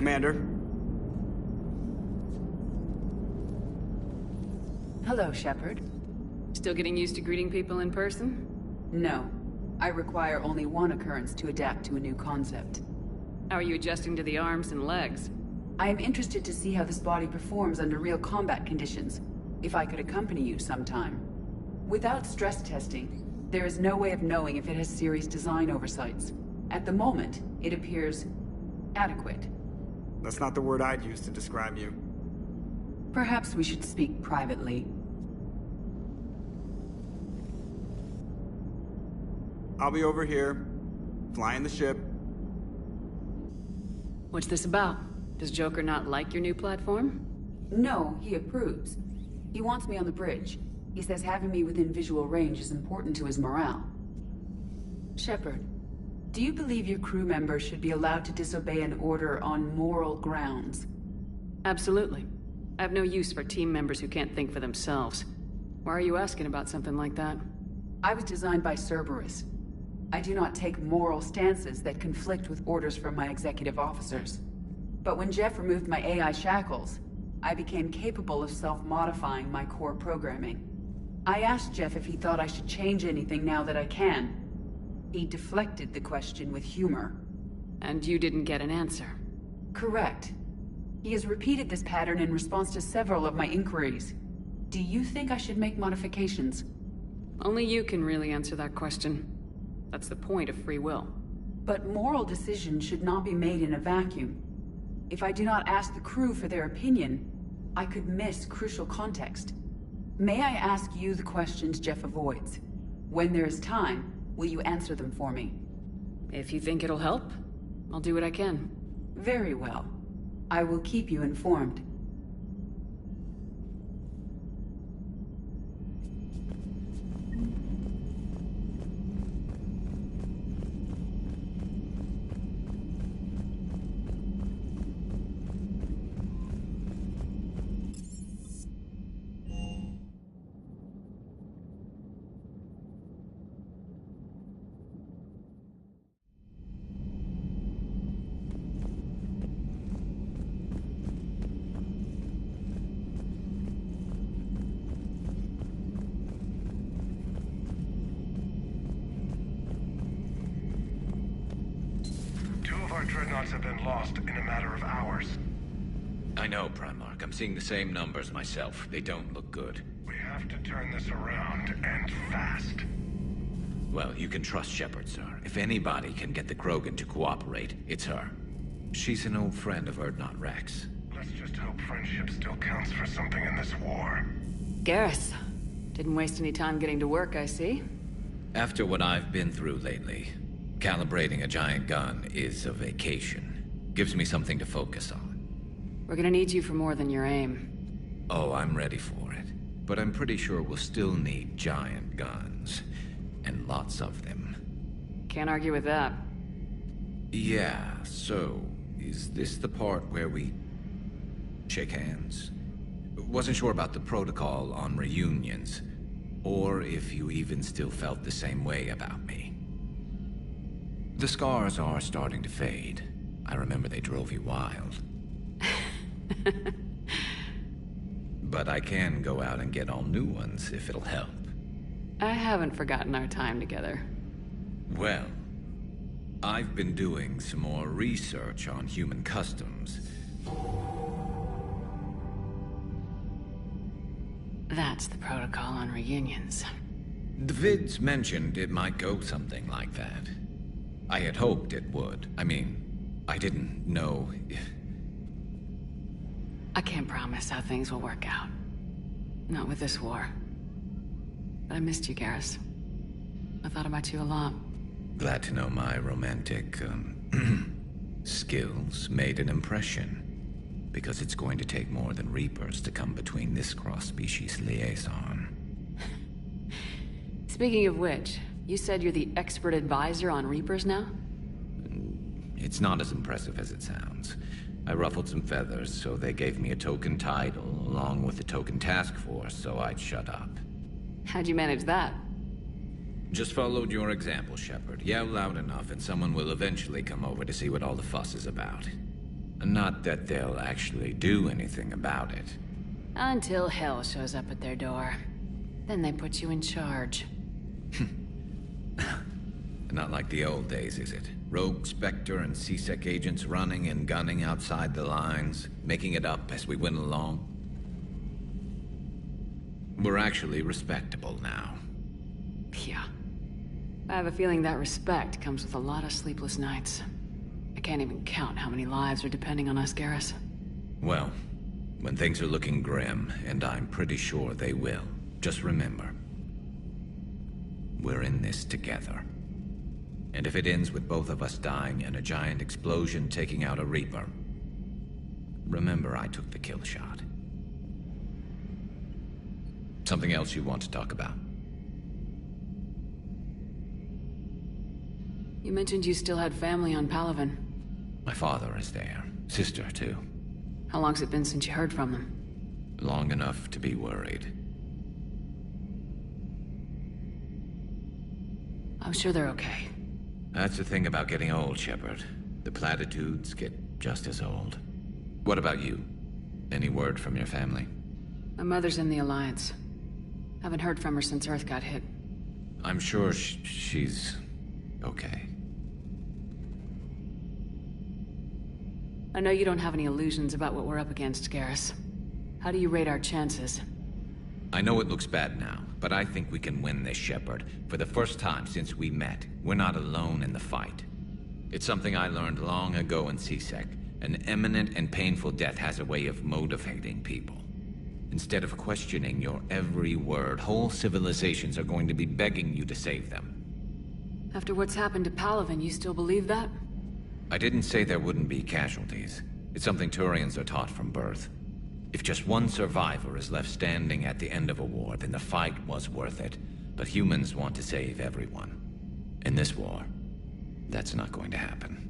Commander. Hello, Shepard. Still getting used to greeting people in person? No. I require only one occurrence to adapt to a new concept. How are you adjusting to the arms and legs? I am interested to see how this body performs under real combat conditions, if I could accompany you sometime. Without stress testing, there is no way of knowing if it has serious design oversights. At the moment, it appears adequate. That's not the word I'd use to describe you. Perhaps we should speak privately. I'll be over here, flying the ship. What's this about? Does Joker not like your new platform? No, he approves. He wants me on the bridge. He says having me within visual range is important to his morale. Shepard, do you believe your crew members should be allowed to disobey an order on moral grounds? Absolutely. I have no use for team members who can't think for themselves. Why are you asking about something like that? I was designed by Cerberus. I do not take moral stances that conflict with orders from my executive officers. But when Jeff removed my AI shackles, I became capable of self-modifying my core programming. I asked Jeff if he thought I should change anything now that I can. He deflected the question with humor. And you didn't get an answer? Correct. He has repeated this pattern in response to several of my inquiries. Do you think I should make modifications? Only you can really answer that question. That's the point of free will. But moral decisions should not be made in a vacuum. If I do not ask the crew for their opinion, I could miss crucial context. May I ask you the questions Jeff avoids? When there is time, will you answer them for me? If you think it'll help, I'll do what I can. Very well. I will keep you informed. Our dreadnoughts have been lost in a matter of hours. I know, Primarch. I'm seeing the same numbers myself. They don't look good. We have to turn this around, and fast. Well, you can trust Shepard, sir. If anybody can get the Krogan to cooperate, it's her. She's an old friend of Urdnot Rex. Let's just hope friendship still counts for something in this war. Garrus, didn't waste any time getting to work, I see. After what I've been through lately, calibrating a giant gun is a vacation. Gives me something to focus on. We're gonna need you for more than your aim. Oh, I'm ready for it. But I'm pretty sure we'll still need giant guns. And lots of them. Can't argue with that. Yeah, so... is this the part where we... shake hands? Wasn't sure about the protocol on reunions. Or if you even still felt the same way about me. The scars are starting to fade. I remember they drove you wild. But I can go out and get all new ones if it'll help. I haven't forgotten our time together. Well, I've been doing some more research on human customs. That's the protocol on reunions. The vids mentioned it might go something like that. I had hoped it would. I mean, I didn't know if... I can't promise how things will work out. Not with this war. But I missed you, Garrus. I thought about you a lot. Glad to know my romantic, skills made an impression. Because it's going to take more than Reapers to come between this cross-species liaison. Speaking of which, you said you're the expert advisor on Reapers now? It's not as impressive as it sounds. I ruffled some feathers, so they gave me a token title, along with a token task force, so I'd shut up. How'd you manage that? Just followed your example, Shepard. Yell loud enough and someone will eventually come over to see what all the fuss is about. Not that they'll actually do anything about it. Until hell shows up at their door. Then they put you in charge. Not like the old days, is it? Rogue Spectre and C-Sec agents running and gunning outside the lines, making it up as we went along. We're actually respectable now. Yeah. I have a feeling that respect comes with a lot of sleepless nights. I can't even count how many lives are depending on us, Garrus. Well, when things are looking grim, and I'm pretty sure they will, just remember, we're in this together. And if it ends with both of us dying in a giant explosion taking out a Reaper, remember I took the kill shot. Something else you want to talk about? You mentioned you still had family on Palaven. My father is there. Sister, too. How long's it been since you heard from them? Long enough to be worried. I'm sure they're okay. That's the thing about getting old, Shepard. The platitudes get just as old. What about you? Any word from your family? My mother's in the Alliance. Haven't heard from her since Earth got hit. I'm sure she's okay. I know you don't have any illusions about what we're up against, Garrus. How do you rate our chances? I know it looks bad now, but I think we can win this, Shepard. For the first time since we met, we're not alone in the fight. It's something I learned long ago in C-Sec. An imminent and painful death has a way of motivating people. Instead of questioning your every word, whole civilizations are going to be begging you to save them. After what's happened to Palaven, you still believe that? I didn't say there wouldn't be casualties. It's something Turians are taught from birth. If just one survivor is left standing at the end of a war, then the fight was worth it. But humans want to save everyone. In this war, that's not going to happen.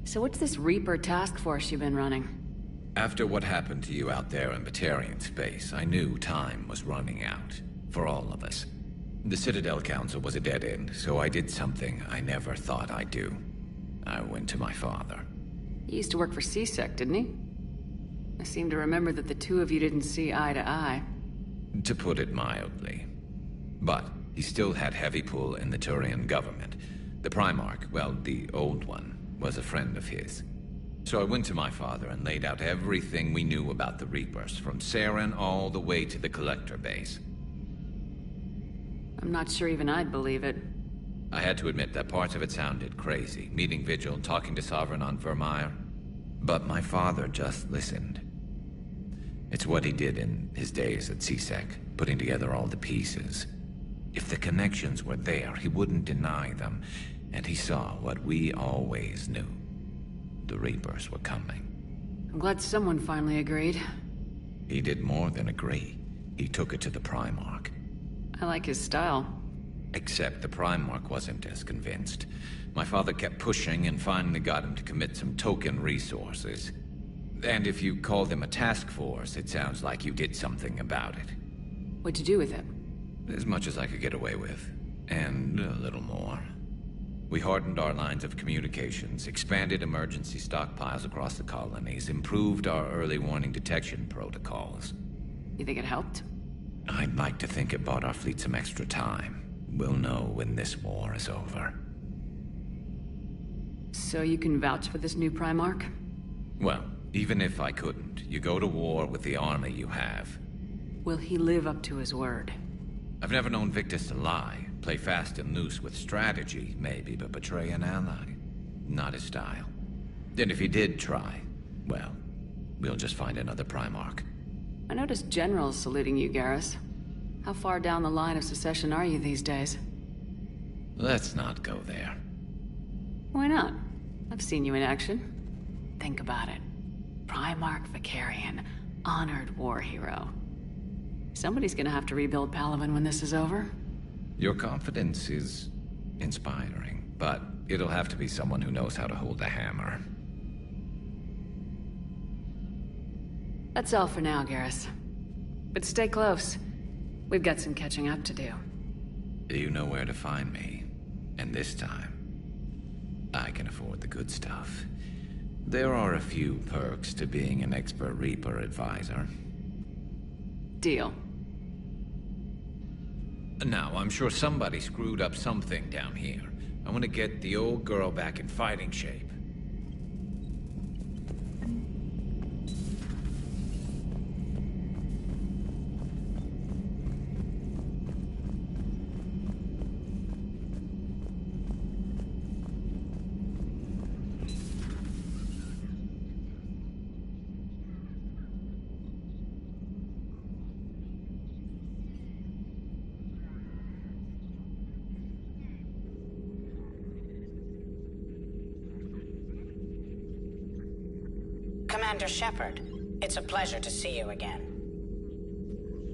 So what's this Reaper task force you've been running? After what happened to you out there in Batarian space, I knew time was running out. For all of us. The Citadel Council was a dead end, so I did something I never thought I'd do. I went to my father. He used to work for C-Sec, didn't he? I seem to remember that the two of you didn't see eye to eye. To put it mildly. But he still had heavy pull in the Turian government. The Primarch, well, the old one, was a friend of his. So I went to my father and laid out everything we knew about the Reapers, from Saren all the way to the Collector base. I'm not sure even I'd believe it. I had to admit that parts of it sounded crazy, meeting Vigil, talking to Sovereign on Vermeer. But my father just listened. It's what he did in his days at C-Sec, putting together all the pieces. If the connections were there, he wouldn't deny them, and he saw what we always knew. The Reapers were coming. I'm glad someone finally agreed. He did more than agree. He took it to the Primarch. I like his style. Except the Primarch wasn't as convinced. My father kept pushing and finally got him to commit some token resources. And if you call them a task force, it sounds like you did something about it. What'd you do with it? As much as I could get away with. And a little more. We hardened our lines of communications, expanded emergency stockpiles across the colonies, improved our early warning detection protocols. You think it helped? I'd like to think it bought our fleet some extra time. We'll know when this war is over. So you can vouch for this new Primarch? Well, even if I couldn't, you go to war with the army you have. Will he live up to his word? I've never known Victus to lie. Play fast and loose with strategy, maybe, but betray an ally. Not his style. And if he did try, well, we'll just find another Primarch. I noticed generals saluting you, Garrus. How far down the line of secession are you these days? Let's not go there. Why not? I've seen you in action. Think about it. Primarch Vakarian, honored war hero. Somebody's gonna have to rebuild Palaven when this is over. Your confidence is inspiring, but it'll have to be someone who knows how to hold a hammer. That's all for now, Garrus. But stay close. We've got some catching up to do. You know where to find me. And this time, I can afford the good stuff. There are a few perks to being an expert Reaper advisor. Deal. Now, I'm sure somebody screwed up something down here. I want to get the old girl back in fighting shape. Commander Shepard, it's a pleasure to see you again.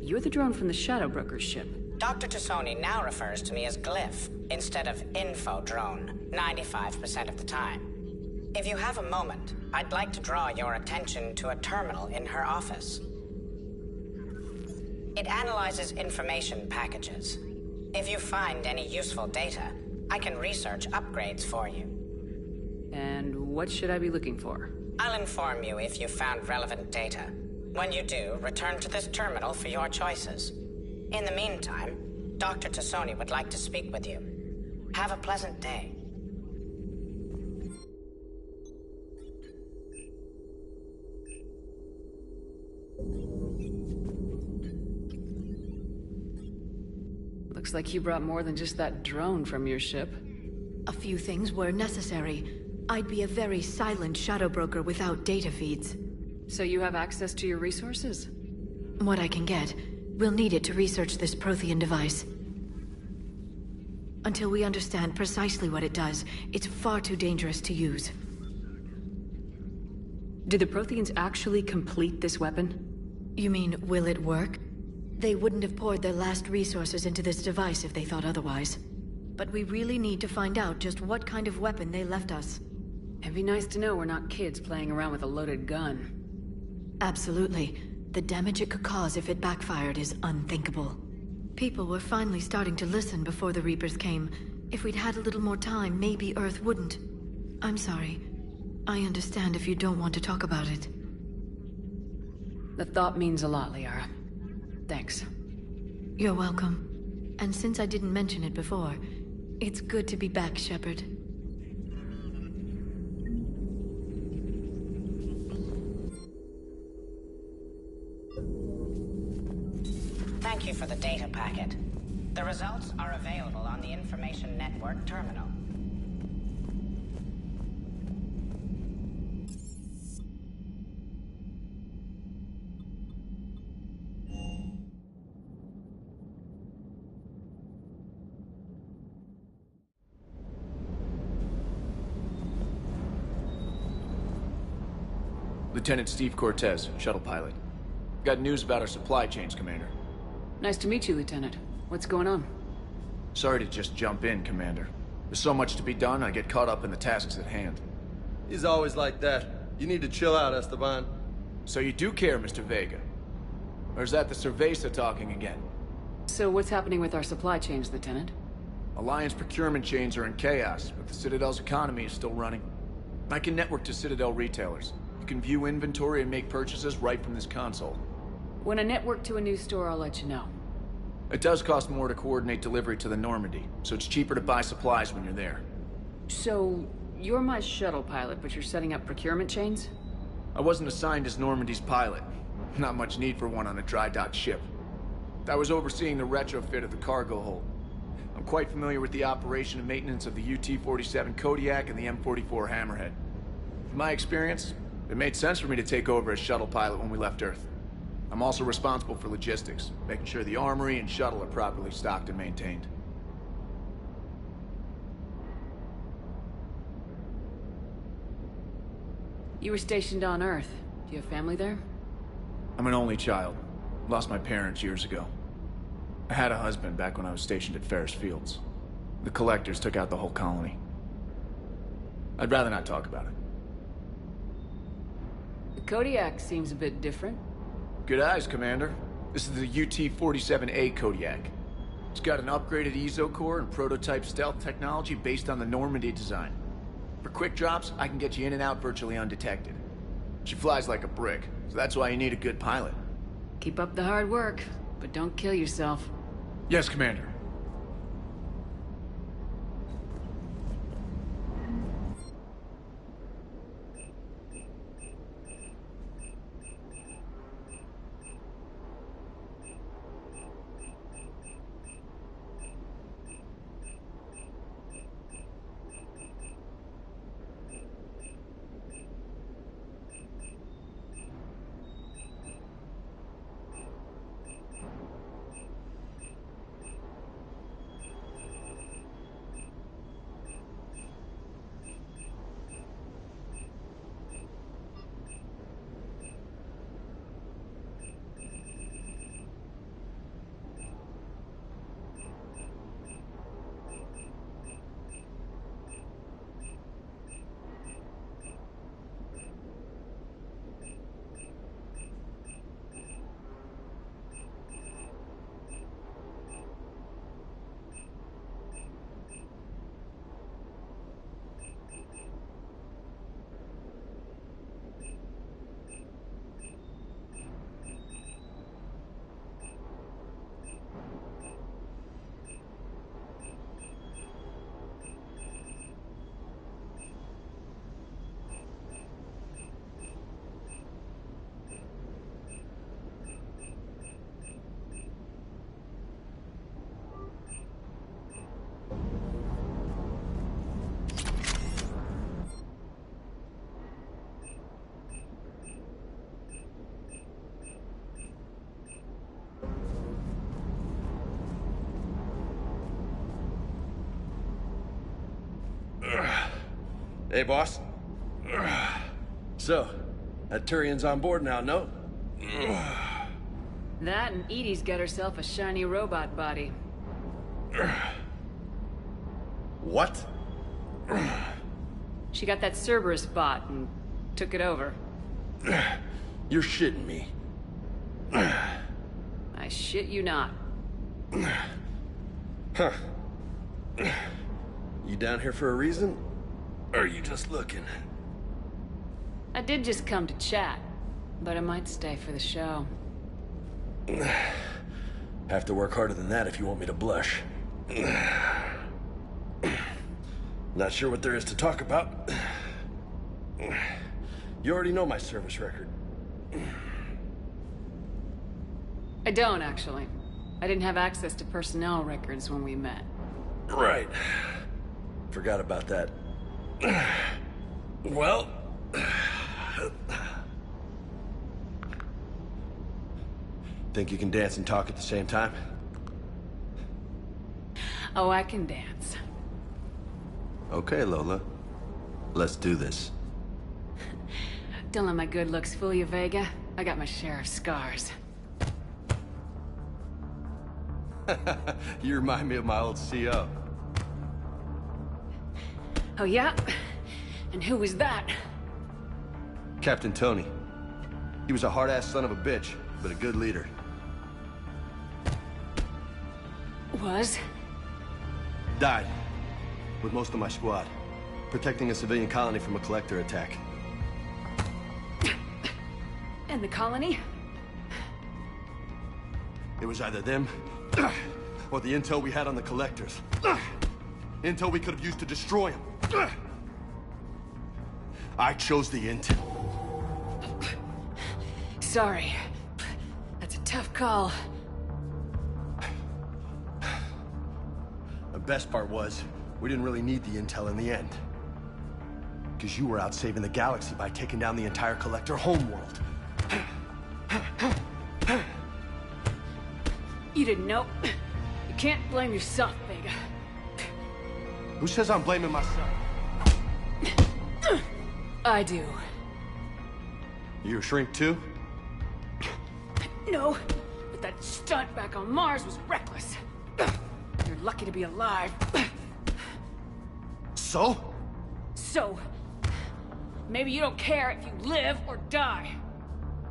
You're the drone from the Shadow Broker's ship. Dr. Tassoni now refers to me as Glyph, instead of Info Drone, 95% of the time. If you have a moment, I'd like to draw your attention to a terminal in her office. It analyzes information packages. If you find any useful data, I can research upgrades for you. And what should I be looking for? I'll inform you if you've found relevant data. When you do, return to this terminal for your choices. In the meantime, Dr. Tassoni would like to speak with you. Have a pleasant day. Looks like you brought more than just that drone from your ship. A few things were necessary. I'd be a very silent shadow broker without data feeds. So you have access to your resources? What I can get. We'll need it to research this Prothean device. Until we understand precisely what it does, it's far too dangerous to use. Did the Protheans actually complete this weapon? You mean, will it work? They wouldn't have poured their last resources into this device if they thought otherwise. But we really need to find out just what kind of weapon they left us. It'd be nice to know we're not kids playing around with a loaded gun. Absolutely. The damage it could cause if it backfired is unthinkable. People were finally starting to listen before the Reapers came. If we'd had a little more time, maybe Earth wouldn't. I'm sorry. I understand if you don't want to talk about it. The thought means a lot, Liara. Thanks. You're welcome. And since I didn't mention it before, it's good to be back, Shepard. Thank you for the data packet. The results are available on the Information Network terminal. Lieutenant Steve Cortez, shuttle pilot. Got news about our supply chains, Commander. Nice to meet you, Lieutenant. What's going on? Sorry to just jump in, Commander. There's so much to be done, I get caught up in the tasks at hand. He's always like that. You need to chill out, Esteban. So you do care, Mr. Vega? Or is that the Cerveza talking again? So what's happening with our supply chains, Lieutenant? Alliance procurement chains are in chaos, but the Citadel's economy is still running. I can network to Citadel retailers. You can view inventory and make purchases right from this console. When I network to a new store, I'll let you know. It does cost more to coordinate delivery to the Normandy, so it's cheaper to buy supplies when you're there. So, you're my shuttle pilot, but you're setting up procurement chains? I wasn't assigned as Normandy's pilot. Not much need for one on a dry dock ship. I was overseeing the retrofit of the cargo hold. I'm quite familiar with the operation and maintenance of the UT-47 Kodiak and the M44 Hammerhead. In my experience, it made sense for me to take over as shuttle pilot when we left Earth. I'm also responsible for logistics, making sure the armory and shuttle are properly stocked and maintained. You were stationed on Earth. Do you have family there? I'm an only child. Lost my parents years ago. I had a husband back when I was stationed at Ferris Fields. The Collectors took out the whole colony. I'd rather not talk about it. The Kodiak seems a bit different. Good eyes, Commander. This is the UT-47A Kodiak. It's got an upgraded EZO core and prototype stealth technology based on the Normandy design. For quick drops, I can get you in and out virtually undetected. She flies like a brick, so that's why you need a good pilot. Keep up the hard work, but don't kill yourself. Yes, Commander. Hey, boss. So, that Turian's on board now, no? That and Edie's got herself a shiny robot body. What? She got that Cerberus bot and took it over. You're shitting me. I shit you not. Huh. You down here for a reason? Or are you just looking? I did just come to chat, but I might stay for the show. Have to work harder than that if you want me to blush. Not sure what there is to talk about. You already know my service record. I don't, actually. I didn't have access to personnel records when we met. Right. Forgot about that. Well... Think you can dance and talk at the same time? Oh, I can dance. Okay, Lola. Let's do this. Don't let my good looks fool you, Vega. I got my share of scars. You remind me of my old CO. Oh, yeah? And who was that? Captain Tony. He was a hard-ass son of a bitch, but a good leader. Was? Died. With most of my squad. Protecting a civilian colony from a collector attack. And the colony? It was either them, or the intel we had on the collectors. Intel we could have used to destroy them. I chose the intel. Sorry. That's a tough call. The best part was, we didn't really need the intel in the end. Because you were out saving the galaxy by taking down the entire collector homeworld. You didn't know. You can't blame yourself, Vega. Who says I'm blaming myself? I do. You a shrink too? No, but that stunt back on Mars was reckless. You're lucky to be alive. So? So, maybe you don't care if you live or die.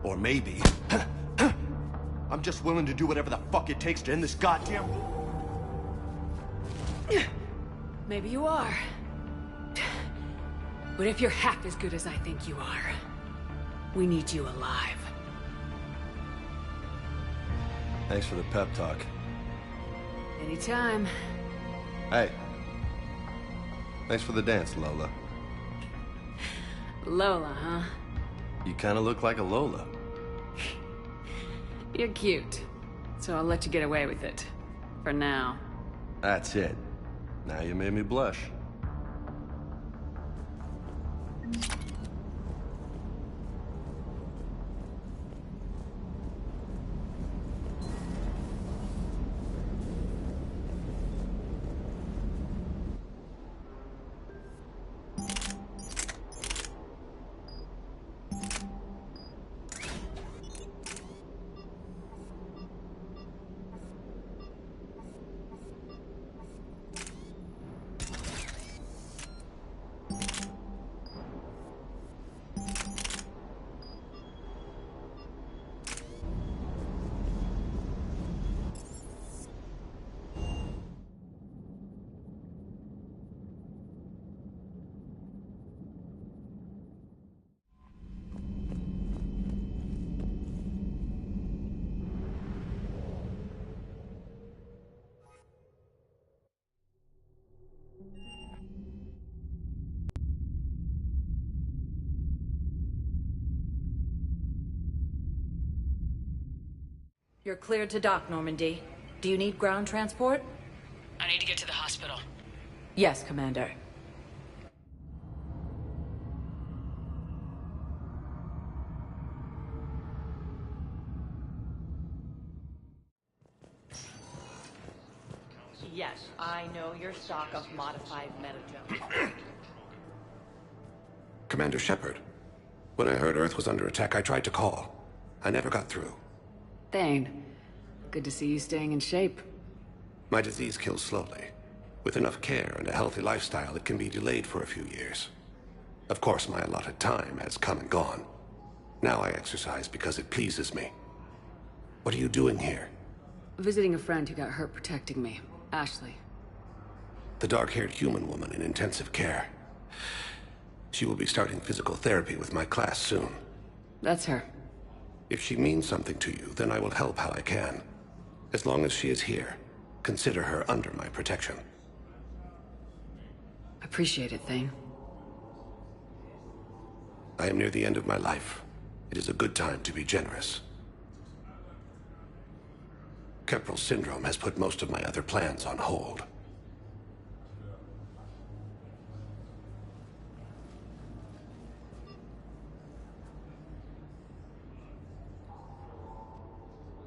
Or maybe... I'm just willing to do whatever the fuck it takes to end this goddamn... Maybe you are. But if you're half as good as I think you are, we need you alive. Thanks for the pep talk. Anytime. Hey. Thanks for the dance, Lola. Lola, huh? You kind of look like a Lola. You're cute. So I'll let you get away with it. For now. That's it. Now you made me blush. You're cleared to dock, Normandy. Do you need ground transport? I need to get to the hospital. Yes, Commander. Yes, I know your stock of modified metagen. Commander Shepard. When I heard Earth was under attack, I tried to call. I never got through. Thane, good to see you staying in shape. My disease kills slowly. With enough care and a healthy lifestyle, it can be delayed for a few years. Of course, my allotted time has come and gone. Now I exercise because it pleases me. What are you doing here? Visiting a friend who got hurt protecting me, Ashley. The dark-haired human woman in intensive care. She will be starting physical therapy with my class soon. That's her. If she means something to you, then I will help how I can. As long as she is here, consider her under my protection. Appreciate it, Thane. I am near the end of my life. It is a good time to be generous. Kepral syndrome has put most of my other plans on hold.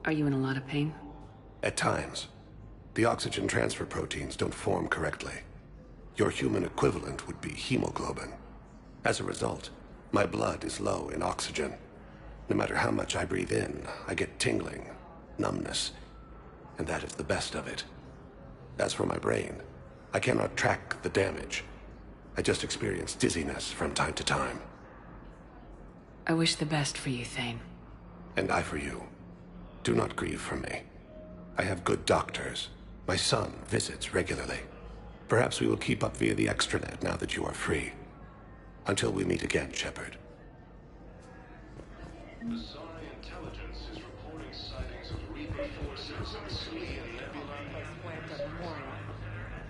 Are you in a lot of pain? At times. The oxygen transfer proteins don't form correctly. Your human equivalent would be hemoglobin. As a result, my blood is low in oxygen. No matter how much I breathe in, I get tingling, numbness, and that is the best of it. As for my brain, I cannot track the damage. I just experience dizziness from time to time. I wish the best for you, Thane. And I for you. Do not grieve for me. I have good doctors. My son visits regularly. Perhaps we will keep up via the extranet now that you are free. Until we meet again, Shepard. The Psi intelligence is reporting sightings of Reaper forces in the Salian Nebula.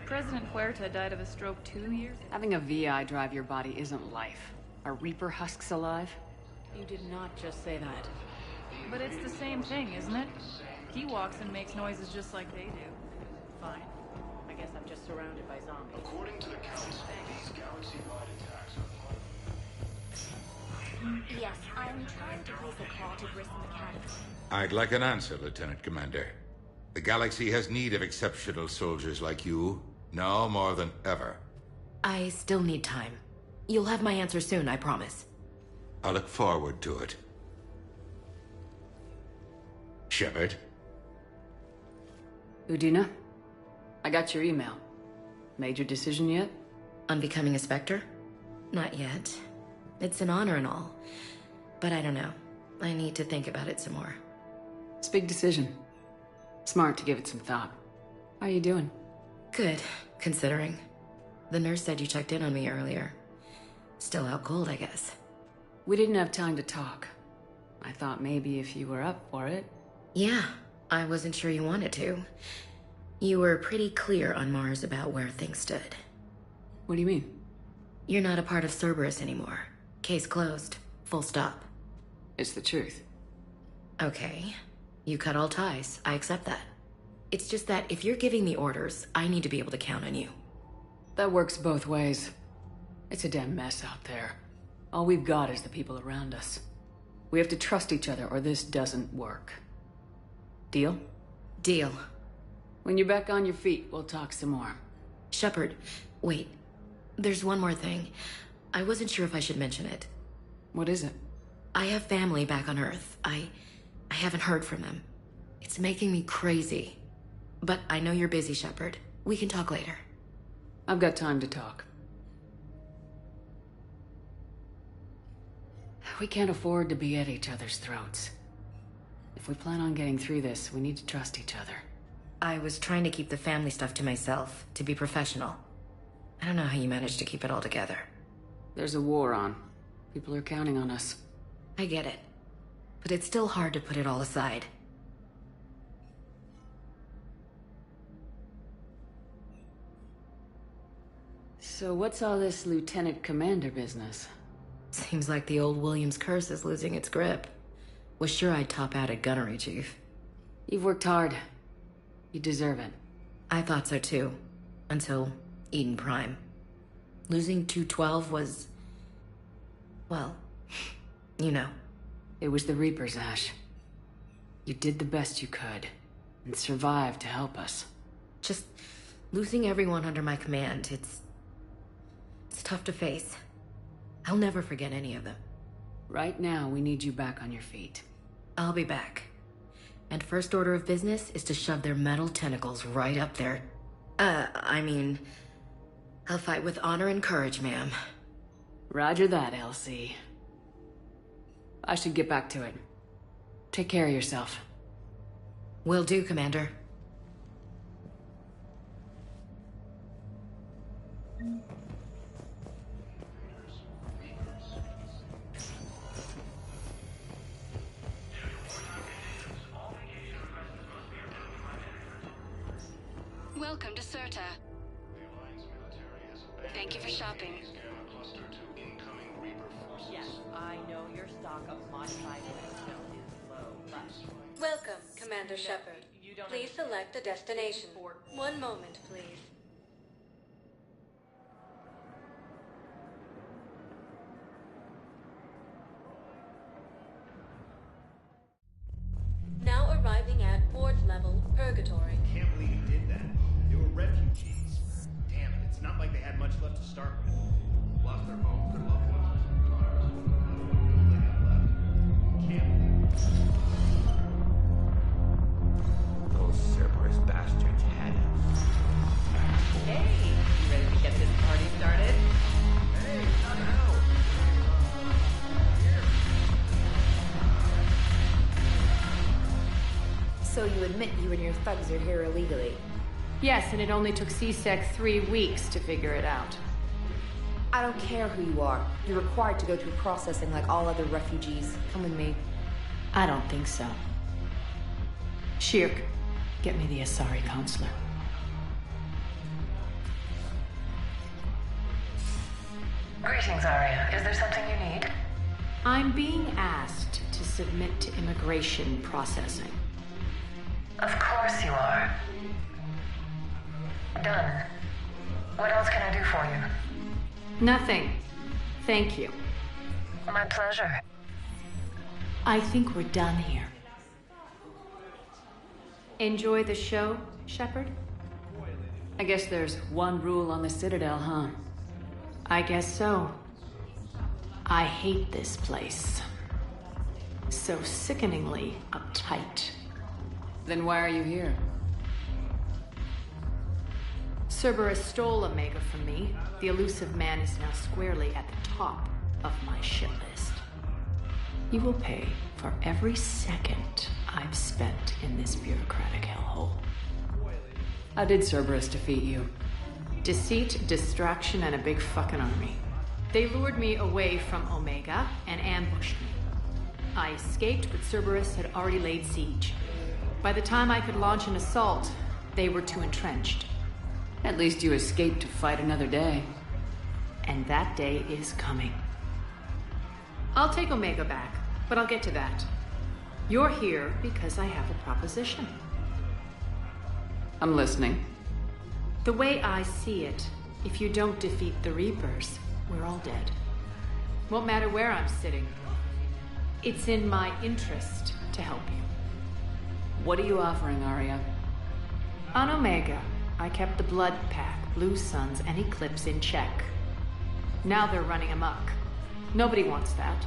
President Huerta died of a stroke 2 years ago. Having a VI drive your body isn't life. Are Reaper husks alive? You did not just say that. But it's the same thing, isn't it? He walks and makes noises just like they do. Fine. I guess I'm just surrounded by zombies. According to the Council, these galaxy-wide attacks are Yes, I'm trying to place a call to Grissom Academy. I'd like an answer, Lieutenant Commander. The galaxy has need of exceptional soldiers like you, now more than ever. I still need time. You'll have my answer soon, I promise. I look forward to it. Shepard? Udina? I got your email. Made your decision yet? On becoming a Spectre? Not yet. It's an honor and all. But I don't know. I need to think about it some more. It's a big decision. Smart to give it some thought. How are you doing? Good, considering. The nurse said you checked in on me earlier. Still out cold, I guess. We didn't have time to talk. I thought maybe if you were up for it. Yeah, I wasn't sure you wanted to. You were pretty clear on Mars about where things stood. What do you mean? You're not a part of Cerberus anymore. Case closed. Full stop. It's the truth. Okay. You cut all ties. I accept that. It's just that if you're giving the orders, I need to be able to count on you. That works both ways. It's a damn mess out there. All we've got is the people around us. We have to trust each other or this doesn't work. Deal? Deal. When you're back on your feet, we'll talk some more. Shepard, wait. There's one more thing. I wasn't sure if I should mention it. What is it? I have family back on Earth. I haven't heard from them. It's making me crazy. But I know you're busy, Shepard. We can talk later. I've got time to talk. We can't afford to be at each other's throats. If we plan on getting through this, we need to trust each other. I was trying to keep the family stuff to myself, to be professional. I don't know how you managed to keep it all together. There's a war on. People are counting on us. I get it. But it's still hard to put it all aside. So what's all this Lieutenant Commander business? Seems like the old Williams curse is losing its grip. Was sure I'd top out at gunnery, Chief. You've worked hard. You deserve it. I thought so too. Until Eden Prime. Losing 212 was... well, you know. It was the Reapers, Ash. You did the best you could, and survived to help us. Just losing everyone under my command, it's tough to face. I'll never forget any of them. Right now, we need you back on your feet. I'll be back. And first order of business is to shove their metal tentacles right up there. I mean... I'll fight with honor and courage, ma'am. Roger that, LC. I should get back to it. Take care of yourself. Will do, Commander. Welcome to Serta. Thank you for shopping. Yes, I know your stock of modified intel is low, but... Welcome, Commander Shepard. Please select a destination. One moment, please. Now arriving at Ward's level, Purgatory. Can't believe he did that. They were refugees. Damn it, it's not like they had much left to start with. Lost their homes, their loved ones, their cars. They got left. Can't believe it. Those Cerberus bastards had us. Hey, you ready to get this party started? Hey, not now. So you admit you and your thugs are here illegally? Yes, and it only took C-Sec 3 weeks to figure it out. I don't care who you are. You're required to go through processing like all other refugees. Come with me. I don't think so. Shirk, get me the Asari consular. Greetings, Arya. Is there something you need? I'm being asked to submit to immigration processing. Of course you are. Done. What else can I do for you? Nothing. Thank you. My pleasure. I think we're done here. Enjoy the show, Shepard? I guess there's one rule on the Citadel, huh? I guess so. I hate this place. So sickeningly uptight. Then why are you here? Cerberus stole Omega from me. The elusive man is now squarely at the top of my shit list. You will pay for every second I've spent in this bureaucratic hellhole. How did Cerberus defeat you? Deceit, distraction, and a big fucking army. They lured me away from Omega and ambushed me. I escaped, but Cerberus had already laid siege. By the time I could launch an assault, they were too entrenched. At least you escaped to fight another day. And that day is coming. I'll take Omega back, but I'll get to that. You're here because I have a proposition. I'm listening. The way I see it, if you don't defeat the Reapers, we're all dead. Won't matter where I'm sitting. It's in my interest to help you. What are you offering, Aria? On Omega, I kept the Blood Pack, Blue Suns, and Eclipse in check. Now they're running amok. Nobody wants that.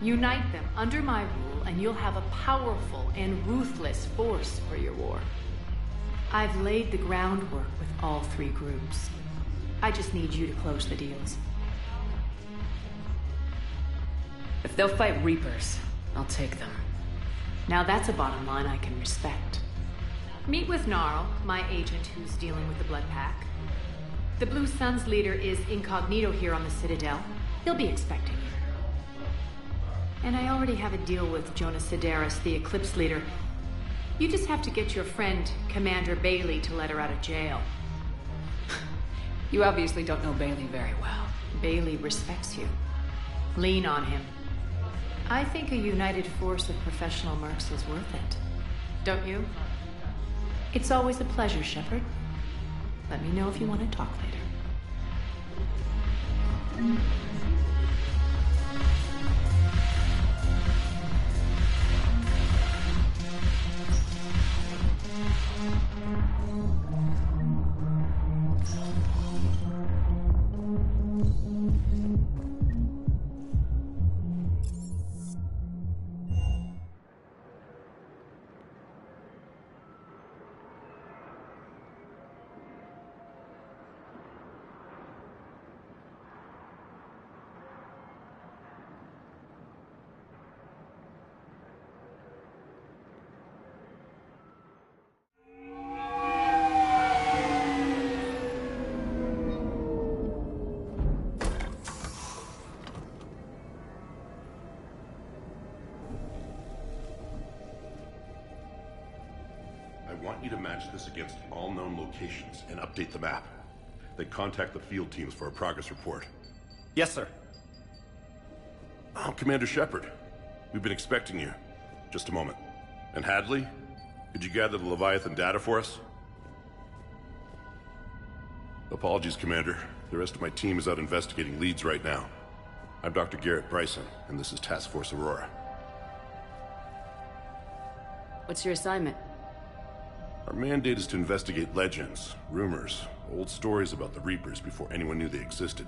Unite them under my rule, and you'll have a powerful and ruthless force for your war. I've laid the groundwork with all three groups. I just need you to close the deals. If they'll fight Reapers, I'll take them. Now that's a bottom line I can respect. Meet with Gnarl, my agent who's dealing with the Blood Pack. The Blue Suns leader is incognito here on the Citadel. He'll be expecting you. And I already have a deal with Jonas Sidaris, the Eclipse leader. You just have to get your friend, Commander Bailey, to let her out of jail. You obviously don't know Bailey very well. Bailey respects you. Lean on him. I think a united force of professional mercs is worth it. Don't you? It's always a pleasure, Shepard. Let me know if you want to talk later. I want you to match this against all known locations and update the map. Then contact the field teams for a progress report. Yes, sir. I'm Commander Shepard. We've been expecting you. Just a moment. And Hadley, could you gather the Leviathan data for us? Apologies, Commander. The rest of my team is out investigating leads right now. I'm Dr. Garrett Bryson, and this is Task Force Aurora. What's your assignment? Our mandate is to investigate legends, rumors, old stories about the Reapers before anyone knew they existed.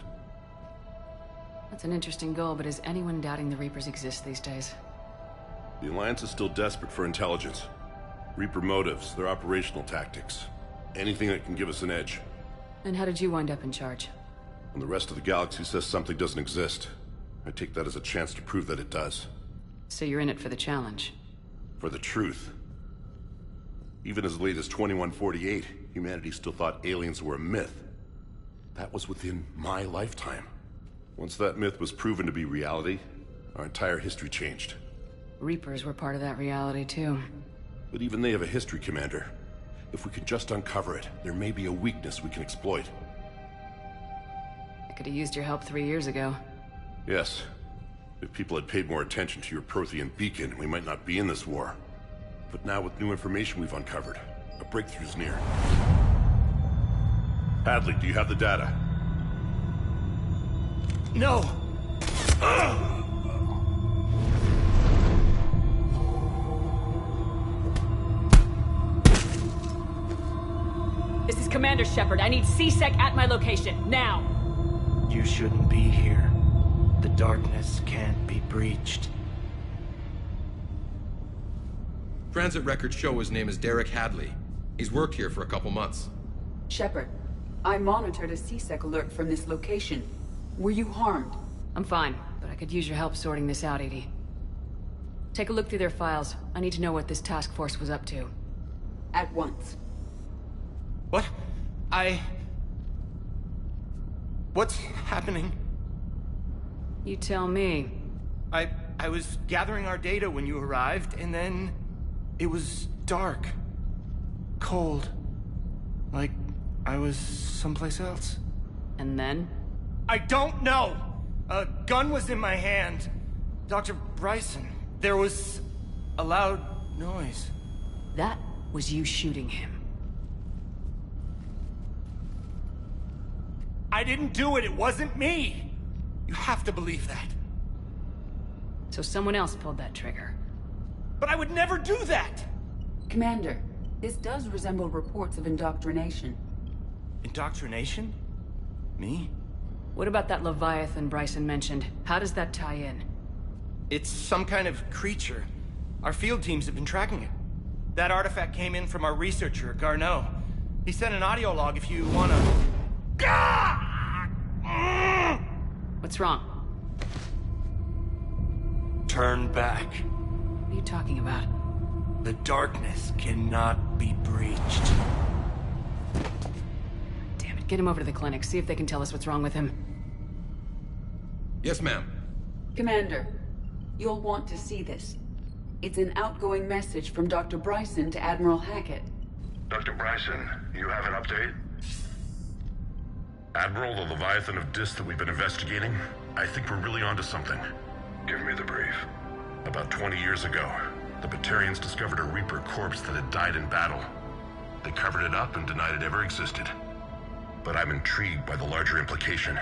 That's an interesting goal, but is anyone doubting the Reapers exist these days? The Alliance is still desperate for intelligence. Reaper motives, their operational tactics. Anything that can give us an edge. And how did you wind up in charge? When the rest of the galaxy says something doesn't exist, I take that as a chance to prove that it does. So you're in it for the challenge? For the truth. Even as late as 2148, humanity still thought aliens were a myth. That was within my lifetime. Once that myth was proven to be reality, our entire history changed. Reapers were part of that reality, too. But even they have a history, Commander. If we can just uncover it, there may be a weakness we can exploit. I could have used your help 3 years ago. Yes. If people had paid more attention to your Prothean beacon, we might not be in this war. But now with new information we've uncovered, a breakthrough's near. Hadley, do you have the data? No! This is Commander Shepard. I need C-Sec at my location, now! You shouldn't be here. The darkness can't be breached. Transit records show his name is Derek Hadley. He's worked here for a couple months. Shepard, I monitored a C-Sec alert from this location. Were you harmed? I'm fine, but I could use your help sorting this out, EDI. Take a look through their files. I need to know what this task force was up to. At once. What? What's happening? You tell me. I was gathering our data when you arrived, and then... it was dark. Cold. Like I was someplace else. And then? I don't know! A gun was in my hand. Dr. Bryson, there was a loud noise. That was you shooting him. I didn't do it, it wasn't me! You have to believe that. So someone else pulled that trigger. But I would never do that! Commander, this does resemble reports of indoctrination. Indoctrination? Me? What about that Leviathan Bryson mentioned? How does that tie in? It's some kind of creature. Our field teams have been tracking it. That artifact came in from our researcher, Garneau. He sent an audio log if you wanna... What's wrong? Turn back. What are you talking about? The darkness cannot be breached. Damn it, get him over to the clinic. See if they can tell us what's wrong with him. Yes, ma'am. Commander, you'll want to see this. It's an outgoing message from Dr. Bryson to Admiral Hackett. Dr. Bryson, you have an update? Admiral, the Leviathan of Dis that we've been investigating, I think we're really onto something. Give me the brief. About 20 years ago, the Batarians discovered a Reaper corpse that had died in battle. They covered it up and denied it ever existed. But I'm intrigued by the larger implication.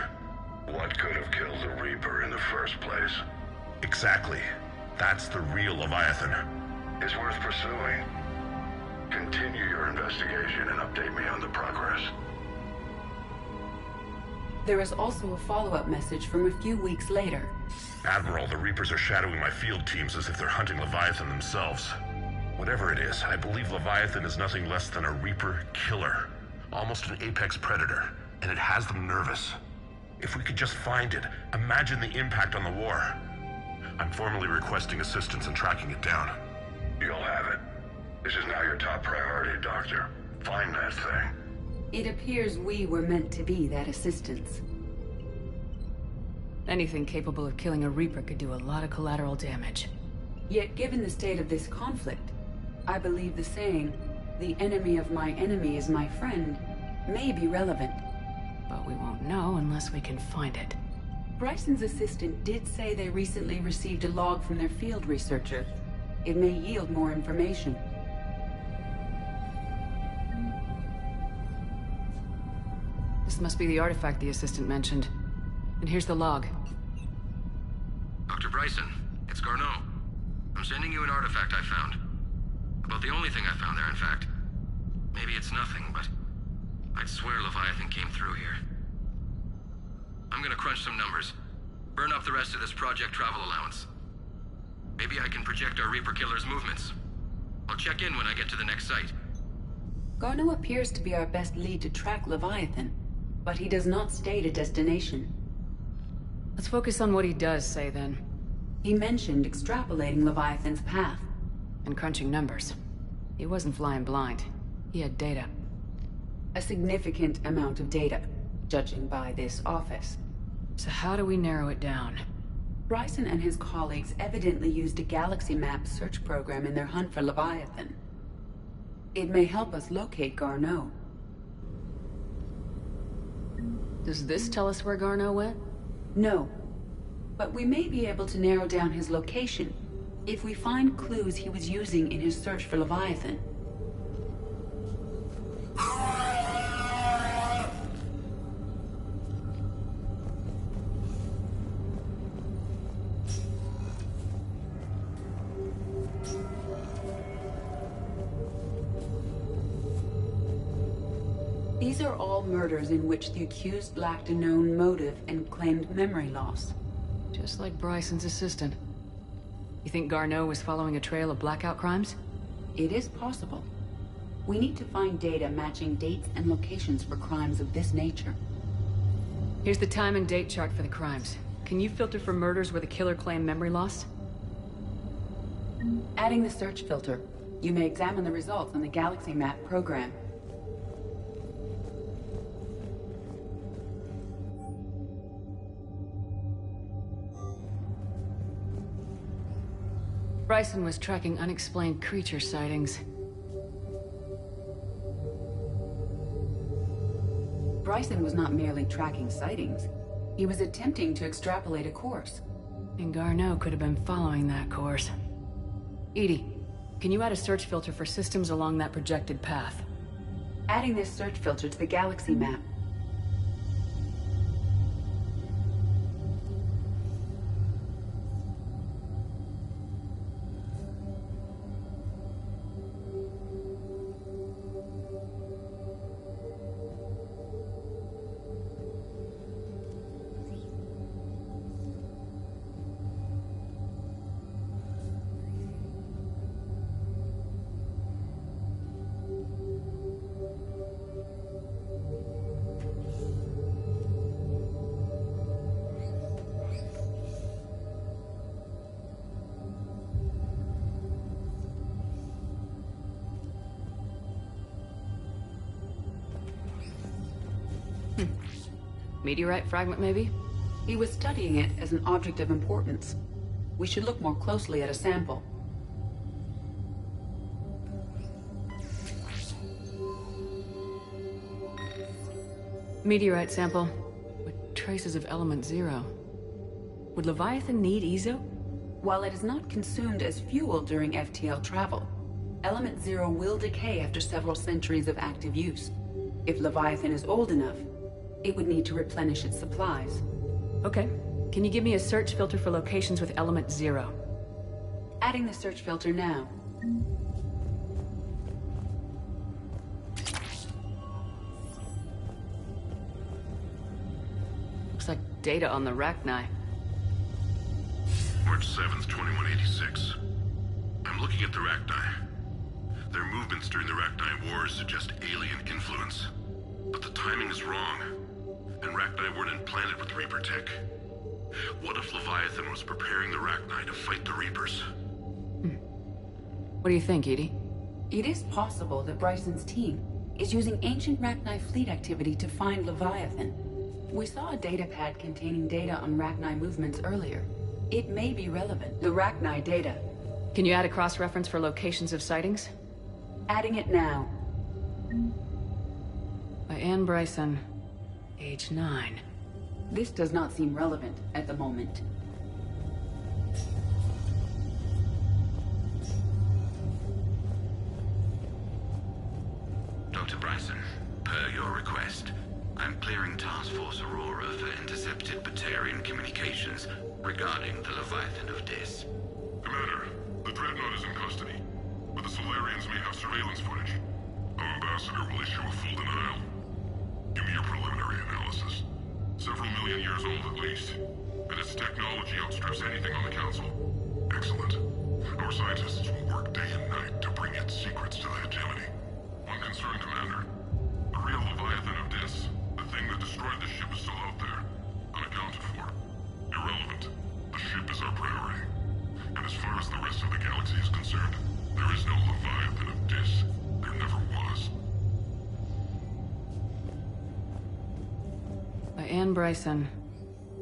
What could have killed the Reaper in the first place? Exactly. That's the real Leviathan. It's worth pursuing. Continue your investigation and update me on the progress. There is also a follow-up message from a few weeks later. Admiral, the Reapers are shadowing my field teams as if they're hunting Leviathan themselves. Whatever it is, I believe Leviathan is nothing less than a Reaper killer. Almost an apex predator, and it has them nervous. If we could just find it, imagine the impact on the war. I'm formally requesting assistance in tracking it down. You'll have it. This is now your top priority, Doctor. Find that thing. It appears we were meant to be that assistance. Anything capable of killing a Reaper could do a lot of collateral damage. Yet given the state of this conflict, I believe the saying, "The enemy of my enemy is my friend," may be relevant. But we won't know unless we can find it. Bryson's assistant did say they recently received a log from their field researcher. It may yield more information. This must be the artifact the assistant mentioned. And here's the log. Dr. Bryson, it's Garneau. I'm sending you an artifact I found. About the only thing I found there, in fact. Maybe it's nothing, but I'd swear Leviathan came through here. I'm gonna crunch some numbers. Burn up the rest of this Project Travel allowance. Maybe I can project our Reaper killer's movements. I'll check in when I get to the next site. Garneau appears to be our best lead to track Leviathan, but he does not state a destination. Let's focus on what he does say, then. He mentioned extrapolating Leviathan's path. And crunching numbers. He wasn't flying blind. He had data. A significant amount of data, judging by this office. So how do we narrow it down? Bryson and his colleagues evidently used a galaxy map search program in their hunt for Leviathan. It may help us locate Garneau. Does this tell us where Garneau went? No. But we may be able to narrow down his location if we find clues he was using in his search for Leviathan. These are all murders in which the accused lacked a known motive and claimed memory loss. Just like Bryson's assistant. You think Garneau was following a trail of blackout crimes? It is possible. We need to find data matching dates and locations for crimes of this nature. Here's the time and date chart for the crimes. Can you filter for murders where the killer claimed memory loss? Adding the search filter, you may examine the results on the Galaxy Map program. Bryson was tracking unexplained creature sightings. Bryson was not merely tracking sightings. He was attempting to extrapolate a course. And Garneau could have been following that course. EDI, can you add a search filter for systems along that projected path? Adding this search filter to the galaxy map. Meteorite fragment, maybe? He was studying it as an object of importance. We should look more closely at a sample. Meteorite sample with traces of element 0. Would Leviathan need Ezo? While it is not consumed as fuel during FTL travel, element 0 will decay after several centuries of active use. If Leviathan is old enough, it would need to replenish its supplies. Okay. Can you give me a search filter for locations with element 0? Adding the search filter now. Looks like data on the Rachni. March 7th, 2186. I'm looking at the Rachni. Their movements during the Rachni Wars suggest alien influence. But the timing is wrong. And Rachni weren't implanted with Reaper tech. What if Leviathan was preparing the Rachni to fight the Reapers? What do you think, EDI? It is possible that Bryson's team is using ancient Rachni fleet activity to find Leviathan. We saw a datapad containing data on Rachni movements earlier. It may be relevant. The Rachni data. Can you add a cross-reference for locations of sightings? Adding it now. By Anne Bryson. Age 9. This does not seem relevant at the moment. Dr. Bryson, per your request, I'm clearing Task Force Aurora for intercepted Batarian communications regarding the Leviathan of Dis. Commander, the Dreadnought is in custody, but the Solarians may have surveillance footage. Our ambassador will issue a full denial. Give me your preliminary analysis. Several million years old at least, and its technology outstrips anything on the Council. Excellent. Our scientists will work day and night to bring its secrets to the hegemony. One concern, Commander. The real Leviathan of Dis, the thing that destroyed the ship, is still out there, unaccounted for. Irrelevant. The ship is our priority. And as far as the rest of the galaxy is concerned, there is no Leviathan of Dis. There never was. By Anne Bryson.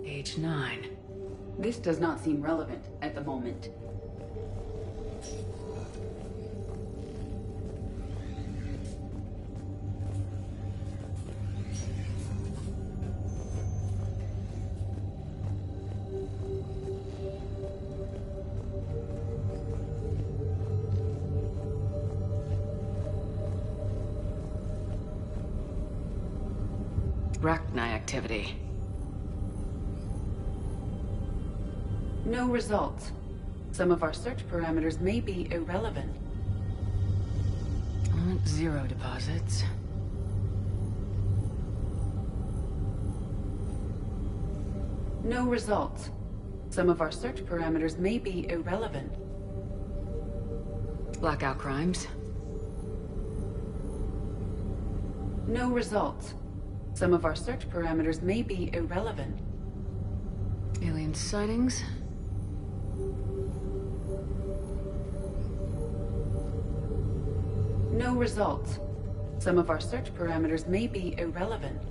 Age 9. This does not seem relevant at the moment. Rachni activity. No results. Some of our search parameters may be irrelevant. Element 0 deposits. No results. Some of our search parameters may be irrelevant. Blackout crimes. No results. Some of our search parameters may be irrelevant. Alien sightings. No results. Some of our search parameters may be irrelevant.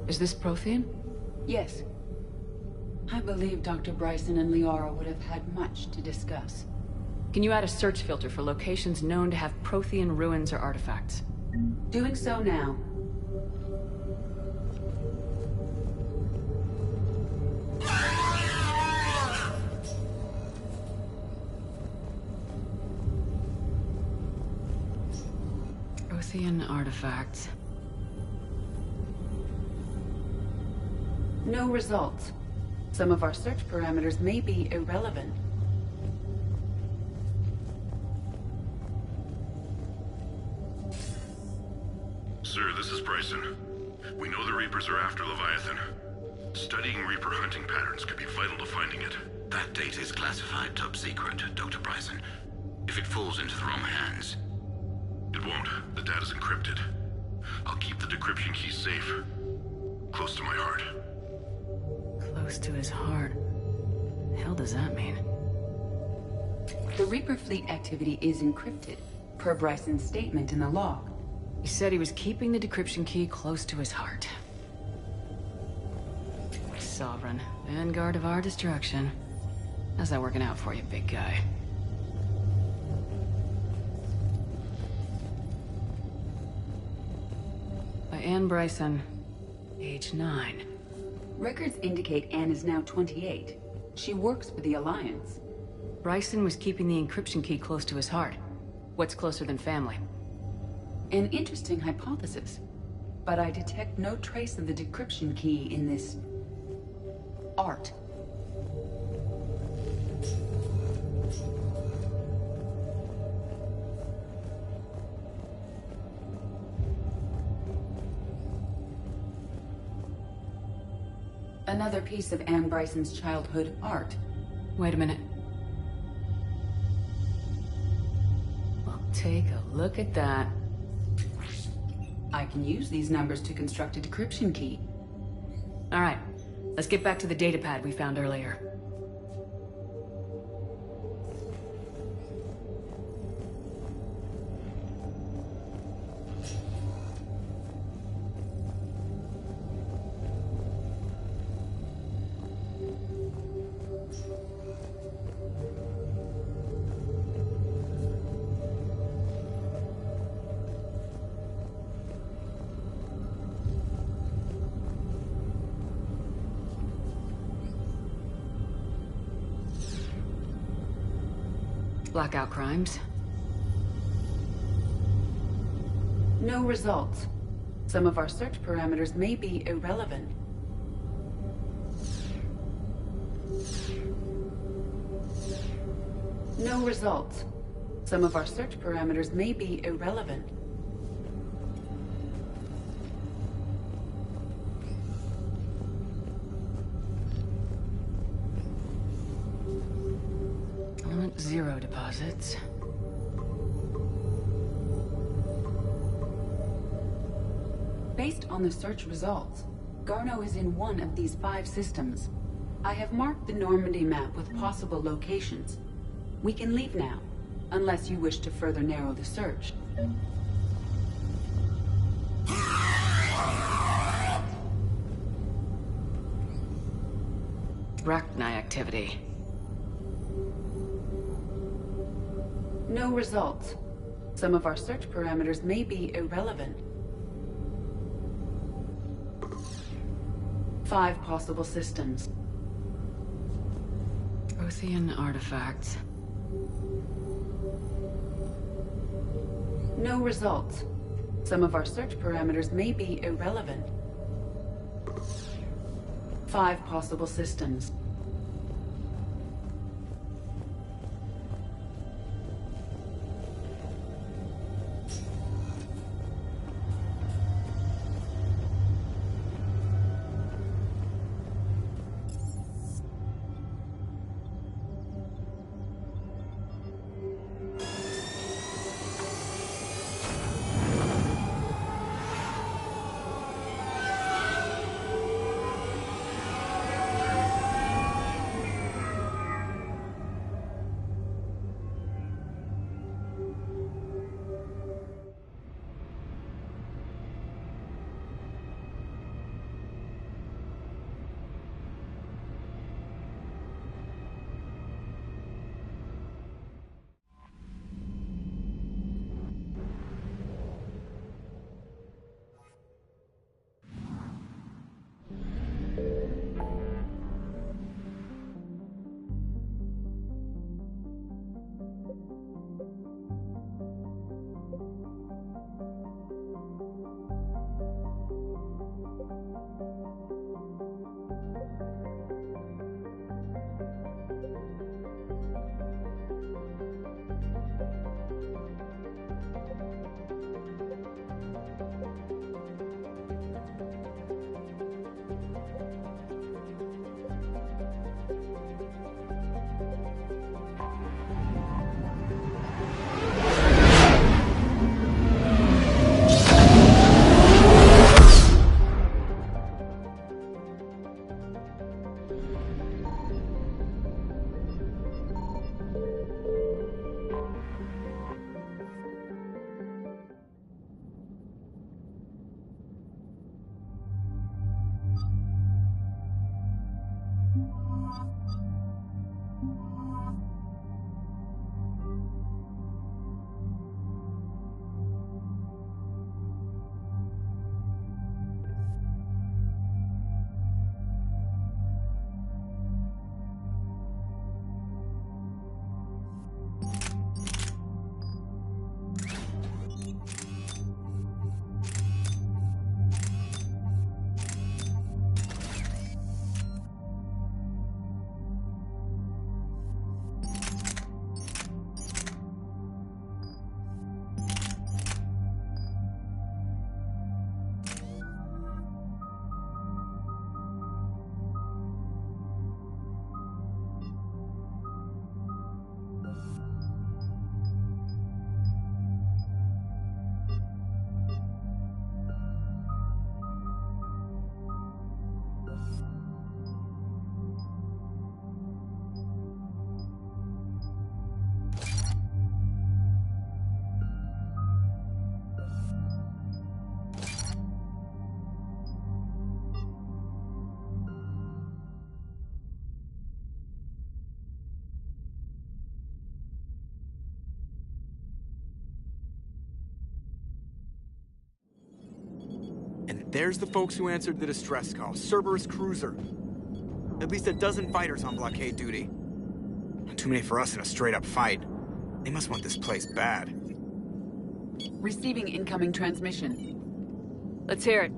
Is this Prothean? Yes. I believe Dr. Bryson and Liara would have had much to discuss. Can you add a search filter for locations known to have Prothean ruins or artifacts? Doing so now. Prothean artifacts. No results. Some of our search parameters may be irrelevant. Sir, this is Bryson. We know the Reapers are after Leviathan. Studying Reaper hunting patterns could be vital to finding it. That data is classified top secret, Dr. Bryson. If it falls into the wrong hands... It won't. The data's encrypted. I'll keep the decryption key safe. Close to my heart. Close to his heart. The hell does that mean? The Reaper fleet activity is encrypted, per Bryson's statement in the log. He said he was keeping the decryption key close to his heart. Sovereign, vanguard of our destruction. How's that working out for you, big guy? By Anne Bryson, age 9. Records indicate Anne is now 28. She works for the Alliance. Bryson was keeping the encryption key close to his heart. What's closer than family? An interesting hypothesis. But I detect no trace of the decryption key in this... art. Another piece of Anne Bryson's childhood art. Wait a minute. Well, take a look at that. I can use these numbers to construct a decryption key. All right, let's get back to the datapad we found earlier. Blackout crimes. No results. Some of our search parameters may be irrelevant. No results. Some of our search parameters may be irrelevant. Element 0 deposits. Based on the search results, Garneau is in one of these 5 systems. I have marked the Normandy map with possible locations. We can leave now, unless you wish to further narrow the search. Rachni activity. No results. Some of our search parameters may be irrelevant. 5 possible systems. Prothean artifacts. No results. Some of our search parameters may be irrelevant. 5 possible systems. There's the folks who answered the distress call. Cerberus cruiser. At least a dozen fighters on blockade duty. Not too many for us in a straight-up fight. They must want this place bad. Receiving incoming transmission. Let's hear it.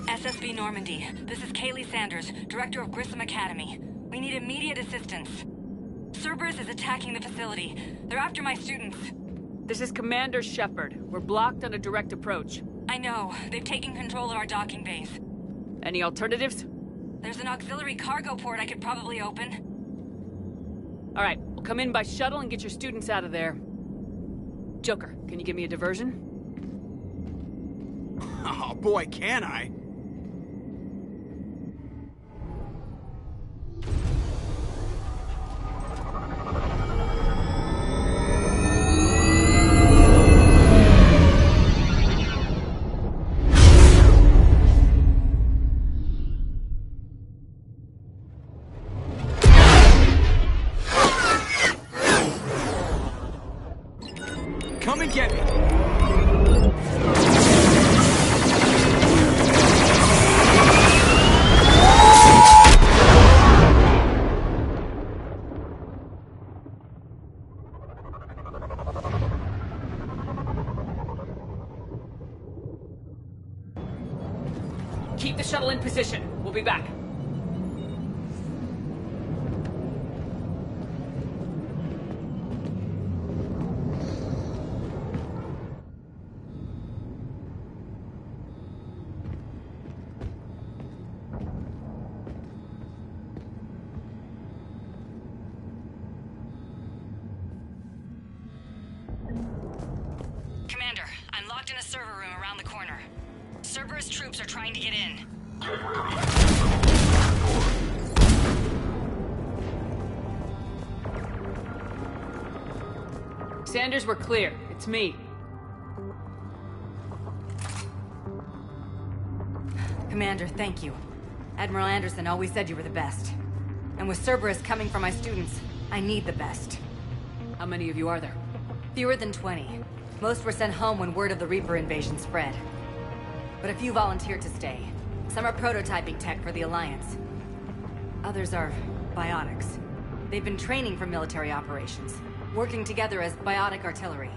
SSB Normandy. This is Kaylee Sanders, Director of Grissom Academy. We need immediate assistance. Cerberus is attacking the facility. They're after my students. This is Commander Shepard. We're blocked on a direct approach. I know. They've taken control of our docking base. Any alternatives? There's an auxiliary cargo port I could probably open. All right, we'll come in by shuttle and get your students out of there. Joker, can you give me a diversion? Oh boy, can I! Come and get me! Keep the shuttle in position. We'll be back. Commander, I'm locked in a server room around the corner. Cerberus troops are trying to get in. Sanders, we're clear. It's me. Commander, thank you. Admiral Anderson always said you were the best. And with Cerberus coming for my students, I need the best. How many of you are there? Fewer than 20. Most were sent home when word of the Reaper invasion spread. But a few volunteered to stay. Some are prototyping tech for the Alliance. Others are biotics. They've been training for military operations, working together as biotic artillery.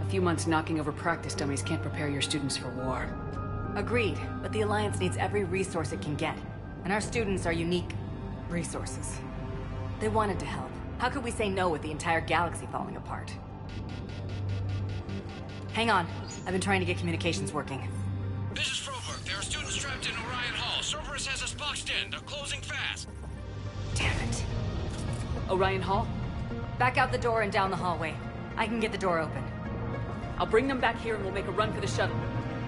A few months knocking over practice dummies can't prepare your students for war. Agreed, but the Alliance needs every resource it can get. And our students are unique resources. They wanted to help. How could we say no with the entire galaxy falling apart? Hang on. I've been trying to get communications working. This is Froberg. There are students trapped in Orion Hall. Cerberus has us boxed in. They're closing fast. Damn it. Orion Hall? Back out the door and down the hallway. I can get the door open. I'll bring them back here and we'll make a run for the shuttle.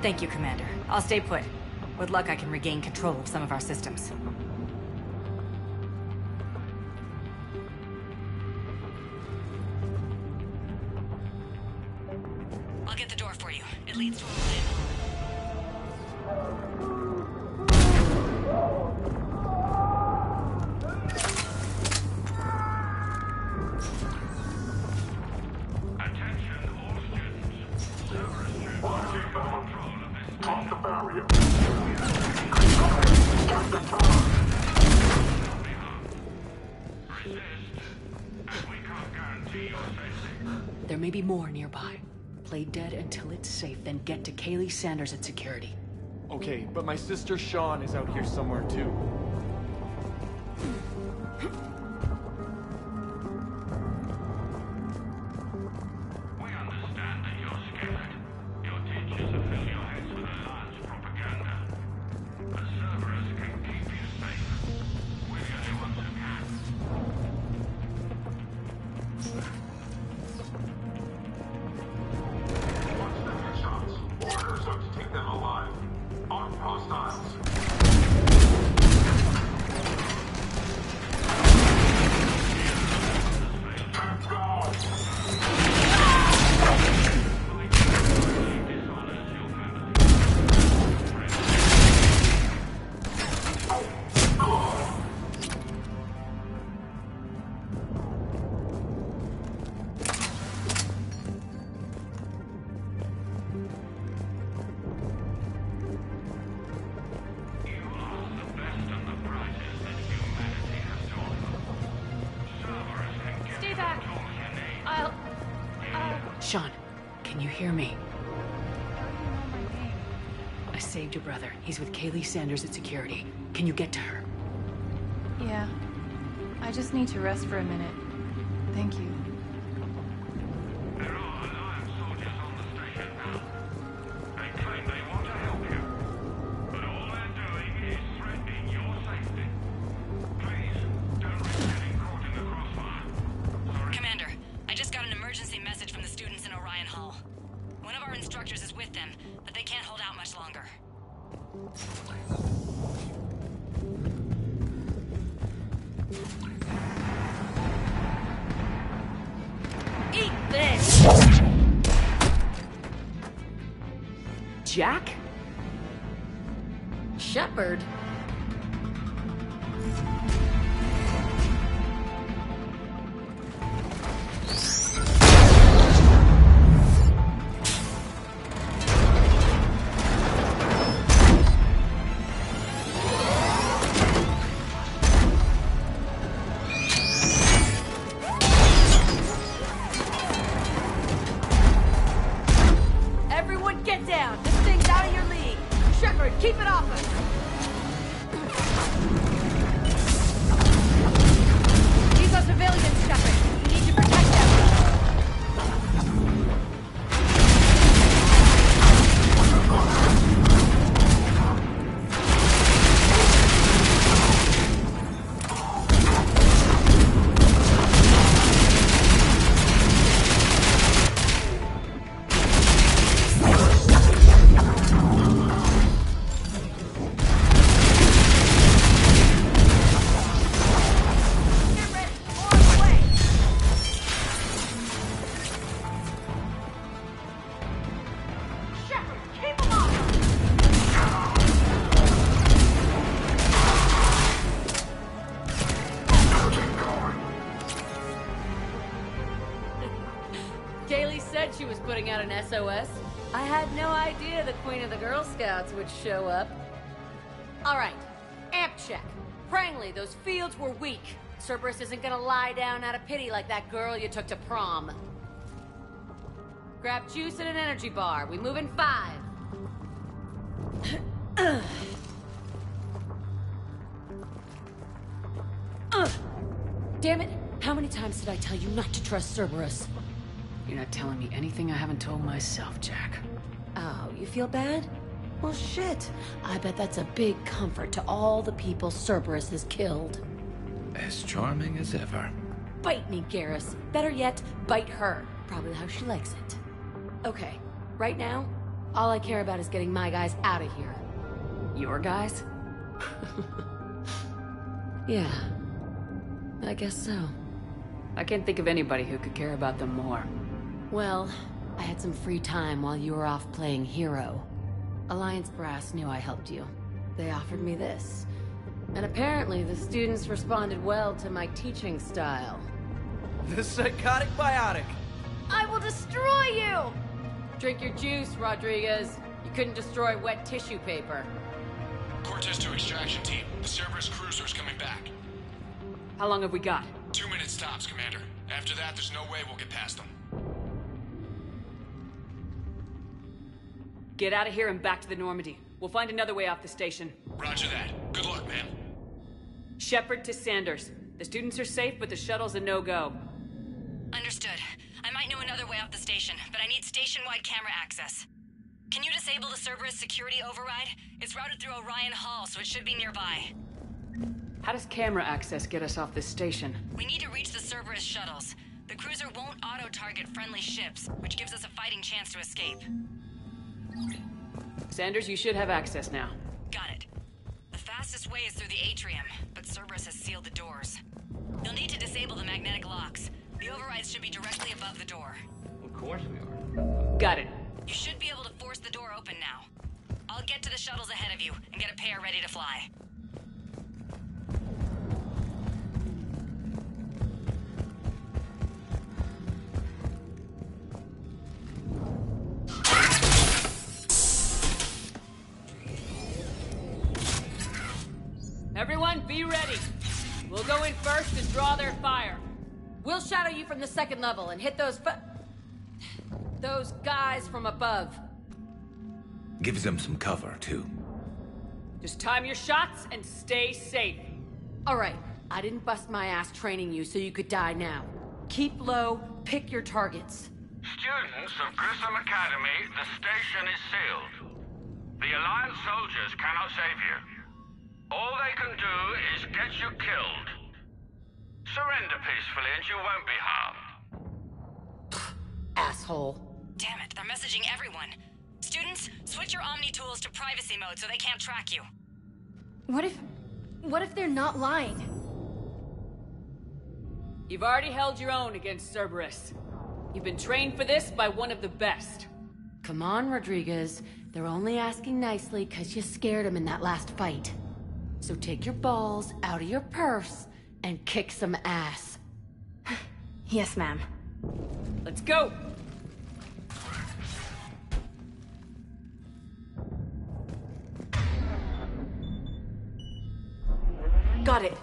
Thank you, Commander. I'll stay put. With luck, I can regain control of some of our systems. I'll get the door for you. It leads to a Orion There may be more nearby. Play dead until it's safe, then get to Kaylee Sanders at security. Okay, but my sister Sean is out here somewhere too. We understand that you're scared. Your teachers have filled your heads with Alliance propaganda. But Cerberus can keep you safe. We're the only ones who can. Orders are to take them alive. Armed hostiles. Sean, can you hear me? I saved your brother. He's with Kaylee Sanders at security. Can you get to her? Yeah. I just need to rest for a minute. Thank you. There are Alliance soldiers on the station now. They claim they want to help you, but all they're doing is threatening your safety. Please, don't risk getting caught in the crossfire. Commander, I just got an emergency message from the students in Orion Hall. One of our instructors is with them, but they can't hold out much longer. Eat this! Jack? Shepard? Everyone get down! This thing's out of your league! Shepard, keep it off us! These are civilians, Shepard. You need to protect them. Kaylee said she was putting out an SOS. I had no idea the Queen of the Girl Scouts would show up. Alright, amp check. Prangley, those fields were weak. Cerberus isn't gonna lie down out of pity like that girl you took to prom. Grab juice and an energy bar. We move in 5. Damn it! How many times did I tell you not to trust Cerberus? You're not telling me anything I haven't told myself, Jack. Oh, you feel bad? Well, shit. I bet that's a big comfort to all the people Cerberus has killed. As charming as ever. Bite me, Garrus. Better yet, bite her. Probably how she likes it. Okay, right now, all I care about is getting my guys out of here. Your guys? Yeah. I guess so. I can't think of anybody who could care about them more. Well, I had some free time while you were off playing hero. Alliance Brass knew I helped you. They offered me this. And apparently the students responded well to my teaching style. The psychotic biotic! I will destroy you! Drink your juice, Rodriguez. You couldn't destroy wet tissue paper. Cortez to extraction team. The Cerberus cruiser's coming back. How long have we got? 2 minutes tops, Commander. After that, there's no way we'll get past them. Get out of here and back to the Normandy. We'll find another way off the station. Roger that. Good luck, man. Shepard to Sanders. The students are safe, but the shuttle's a no-go. Understood. I might know another way off the station, but I need station-wide camera access. Can you disable the Cerberus security override? It's routed through Orion Hall, so it should be nearby. How does camera access get us off this station? We need to reach the Cerberus shuttles. The cruiser won't auto-target friendly ships, which gives us a fighting chance to escape. Sanders, you should have access now. Got it. The fastest way is through the atrium, but Cerberus has sealed the doors. You'll need to disable the magnetic locks. The overrides should be directly above the door. Of course we are. Got it. You should be able to force the door open now. I'll get to the shuttles ahead of you and get a pair ready to fly. Everyone, be ready. We'll go in first and draw their fire. We'll shadow you from the second level and hit those those guys from above. Gives them some cover, too. Just time your shots and stay safe. Alright, I didn't bust my ass training you so you could die now. Keep low, pick your targets. Students of Grissom Academy, the station is sealed. The Alliance soldiers cannot save you. All they can do is get you killed. Surrender peacefully and you won't be harmed. Asshole. Damn it, they're messaging everyone. Students, switch your Omni tools to privacy mode so they can't track you. What if they're not lying? You've already held your own against Cerberus. You've been trained for this by one of the best. Come on, Rodriguez. They're only asking nicely because you scared them in that last fight. So take your balls out of your purse and kick some ass. Yes, ma'am. Let's go! Got it.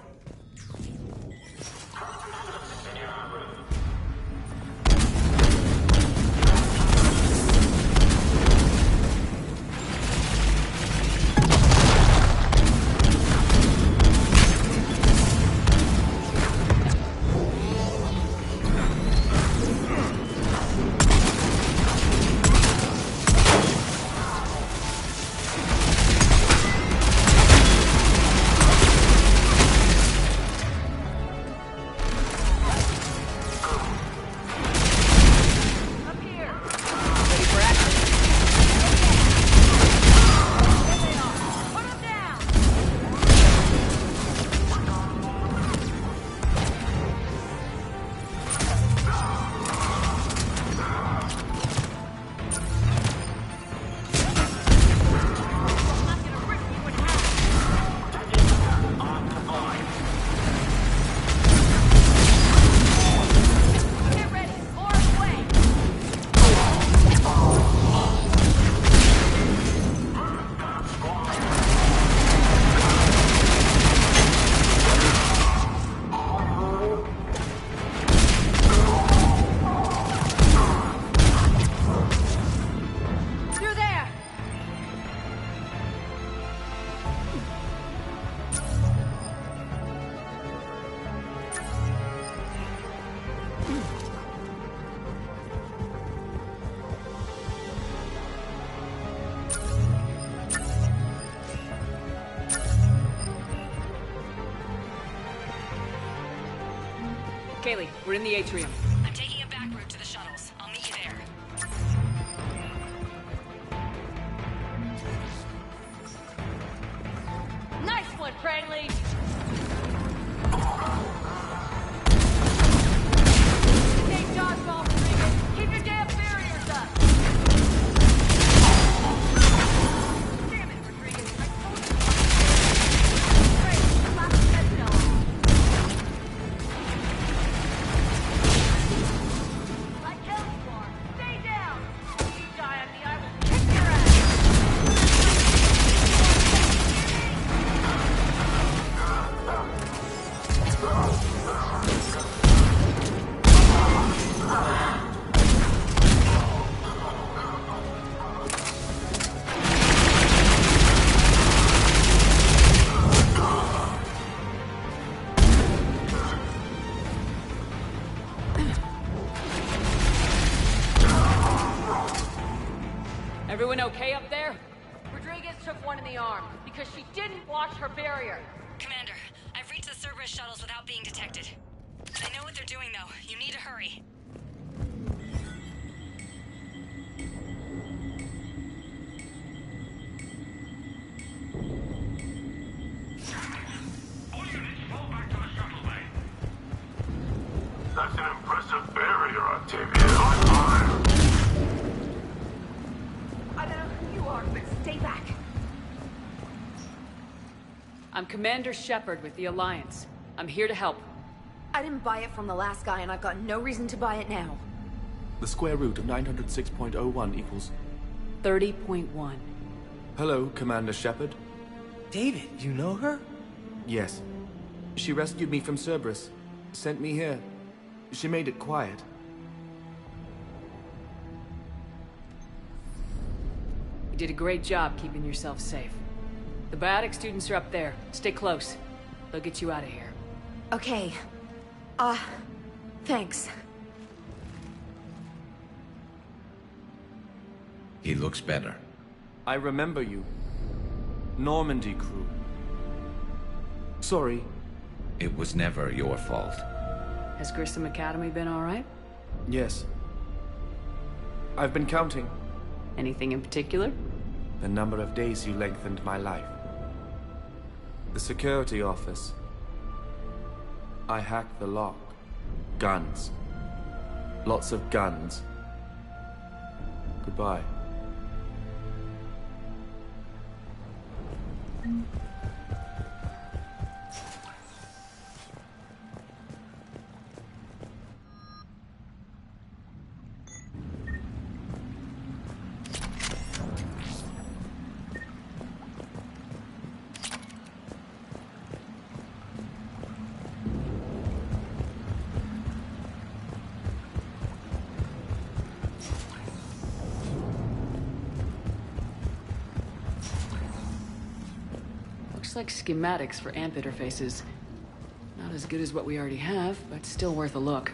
Kaylee, we're in the atrium. I'm taking a back route to the shuttles. I'll meet you there. Nice one, Cranley! Take dodgeball, Rodriguez! Keep your damn barriers up! Damn it, Rodriguez! I told you! Great, last headstone. Like hell you are! Stay down! You die on me, I will kick your ass! Everyone okay up there? Rodriguez took one in the arm because she didn't watch her barrier. Commander, I've reached the Cerberus shuttles without being detected. I know what they're doing, though. You need to hurry. All units fall back to the shuttle bay. That's an impressive barrier, Octavia. I don't know who you are, but stay back. I'm Commander Shepard with the Alliance. I'm here to help. I didn't buy it from the last guy, and I've got no reason to buy it now. The square root of 906.01 equals... 30.1. Hello, Commander Shepard. David, you know her? Yes. She rescued me from Cerberus. Sent me here. She made it quiet. You did a great job keeping yourself safe. The biotic students are up there. Stay close. They'll get you out of here. Okay. Thanks. He looks better. I remember you. Normandy crew. Sorry. It was never your fault. Has Grissom Academy been alright? Yes. I've been counting. Anything in particular? The number of days you lengthened my life. The security office. I hacked the lock. Guns. Lots of guns. Goodbye. Looks like schematics for AMP interfaces. Not as good as what we already have, but still worth a look.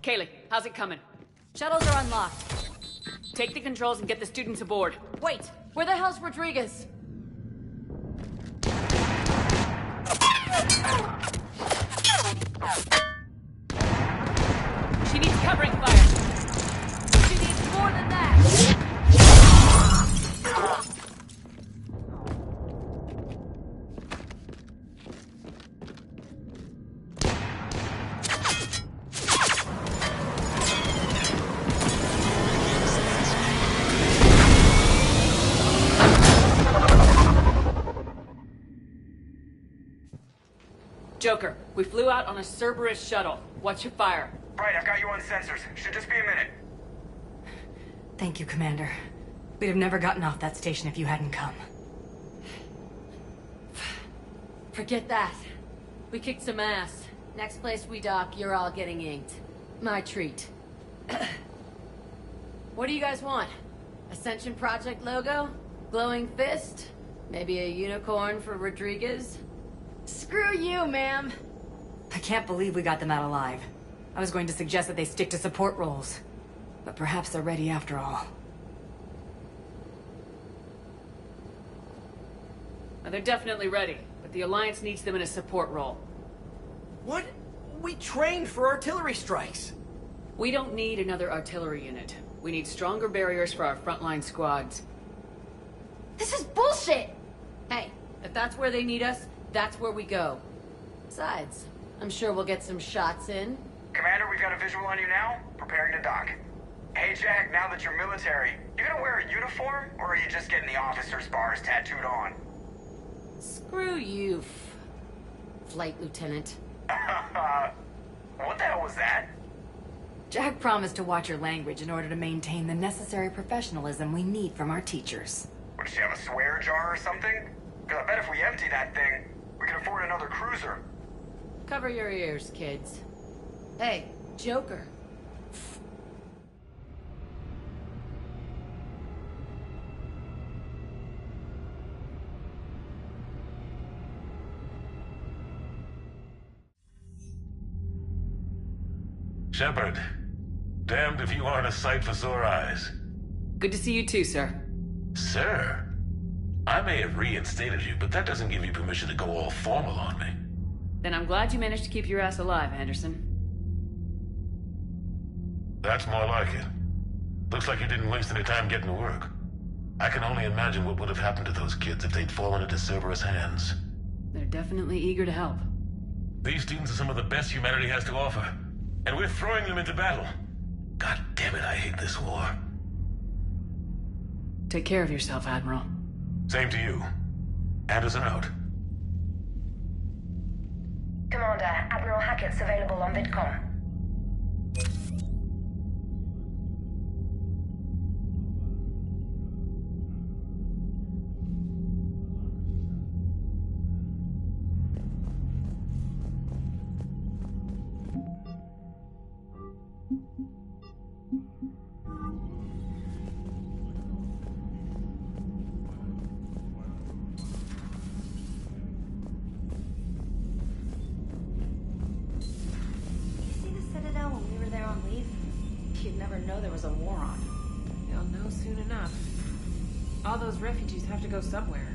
Kaylee, how's it coming? Shuttles are unlocked. Take the controls and get the students aboard. Wait, where the hell's Rodriguez? She needs covering fire. She needs more than that. Joker, we flew out on a Cerberus shuttle. What's your fire? Right, I've got you on sensors. Should just be a minute. Thank you, Commander. We'd have never gotten off that station if you hadn't come. Forget that. We kicked some ass. Next place we dock, you're all getting inked. My treat. What do you guys want? Ascension Project logo? Glowing fist? Maybe a unicorn for Rodriguez? Screw you, ma'am! I can't believe we got them out alive. I was going to suggest that they stick to support roles. But perhaps they're ready after all. Well, they're definitely ready, but the Alliance needs them in a support role. What? We trained for artillery strikes. We don't need another artillery unit. We need stronger barriers for our frontline squads. This is bullshit! Hey, if that's where they need us, that's where we go. Besides, I'm sure we'll get some shots in. Commander, we've got a visual on you now. Preparing to dock. Hey, Jack, now that you're military, you gonna wear a uniform, or are you just getting the officer's bars tattooed on? Screw you, Flight Lieutenant. What the hell was that? Jack promised to watch your language in order to maintain the necessary professionalism we need from our teachers. What, does she have a swear jar or something? Because I bet if we empty that thing, we can afford another cruiser. Cover your ears, kids. Hey, Joker. Shepard, damned if you aren't a sight for sore eyes. Good to see you too, sir. Sir? I may have reinstated you, but that doesn't give you permission to go all formal on me. Then I'm glad you managed to keep your ass alive, Anderson. That's more like it. Looks like you didn't waste any time getting to work. I can only imagine what would have happened to those kids if they'd fallen into Cerberus hands. They're definitely eager to help. These students are some of the best humanity has to offer, and we're throwing them into battle. God damn it, I hate this war. Take care of yourself, Admiral. Same to you. Anderson out. Commander, Admiral Hackett's available on VidCom. All those refugees have to go somewhere.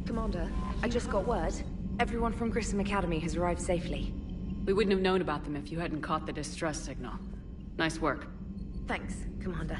Commander, I just got word. Everyone from Grissom Academy has arrived safely. We wouldn't have known about them if you hadn't caught the distress signal. Nice work. Thanks, Commander.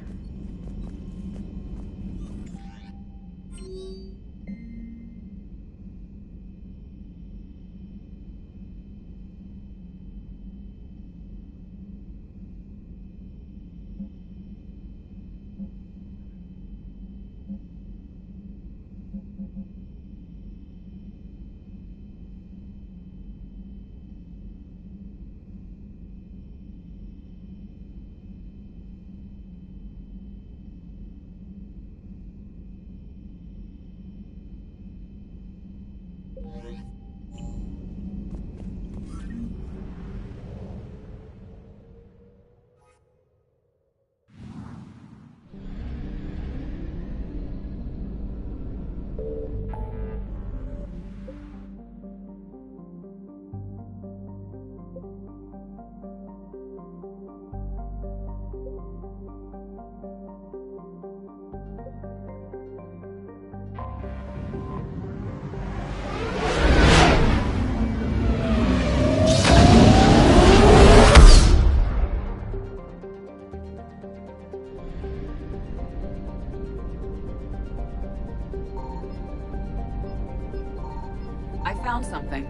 I found something.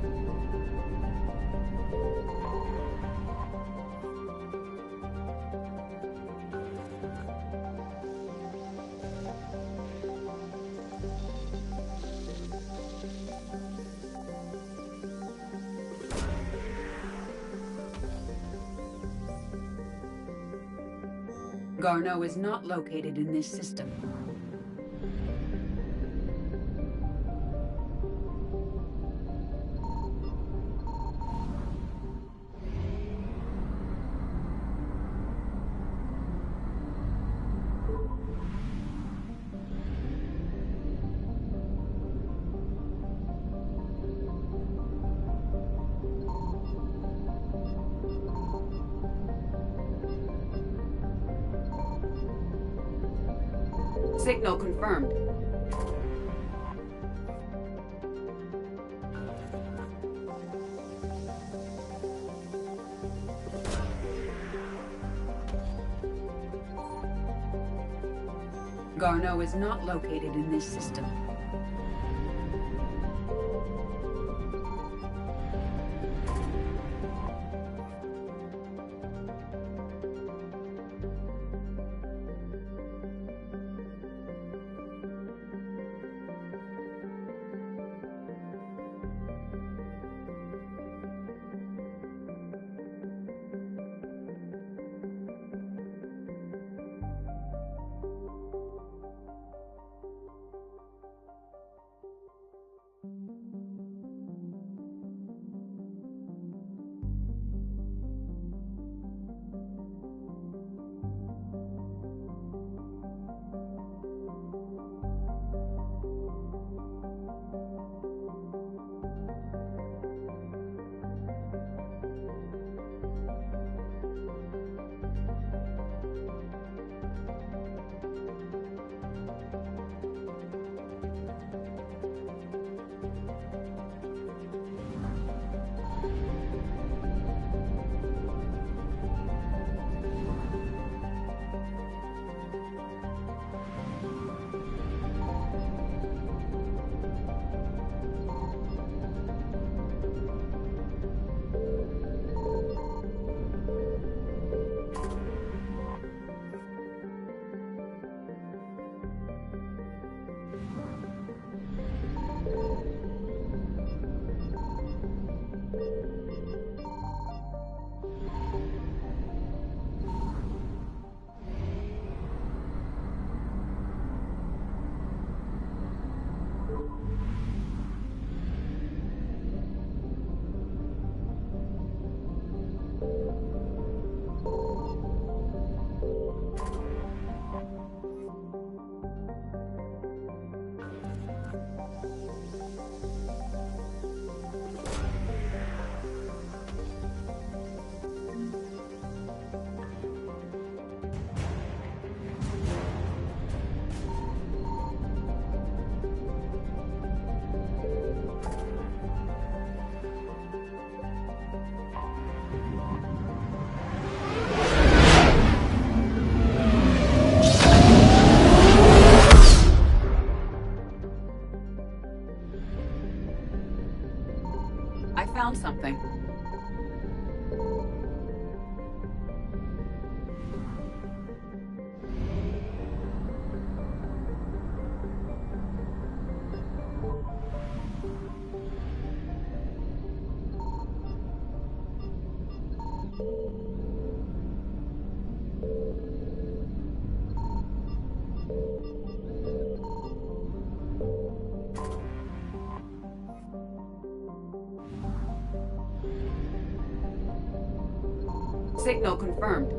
Garneau is not located in this system. Signal confirmed. Garneau is not located in this system. Found something. Signal confirmed.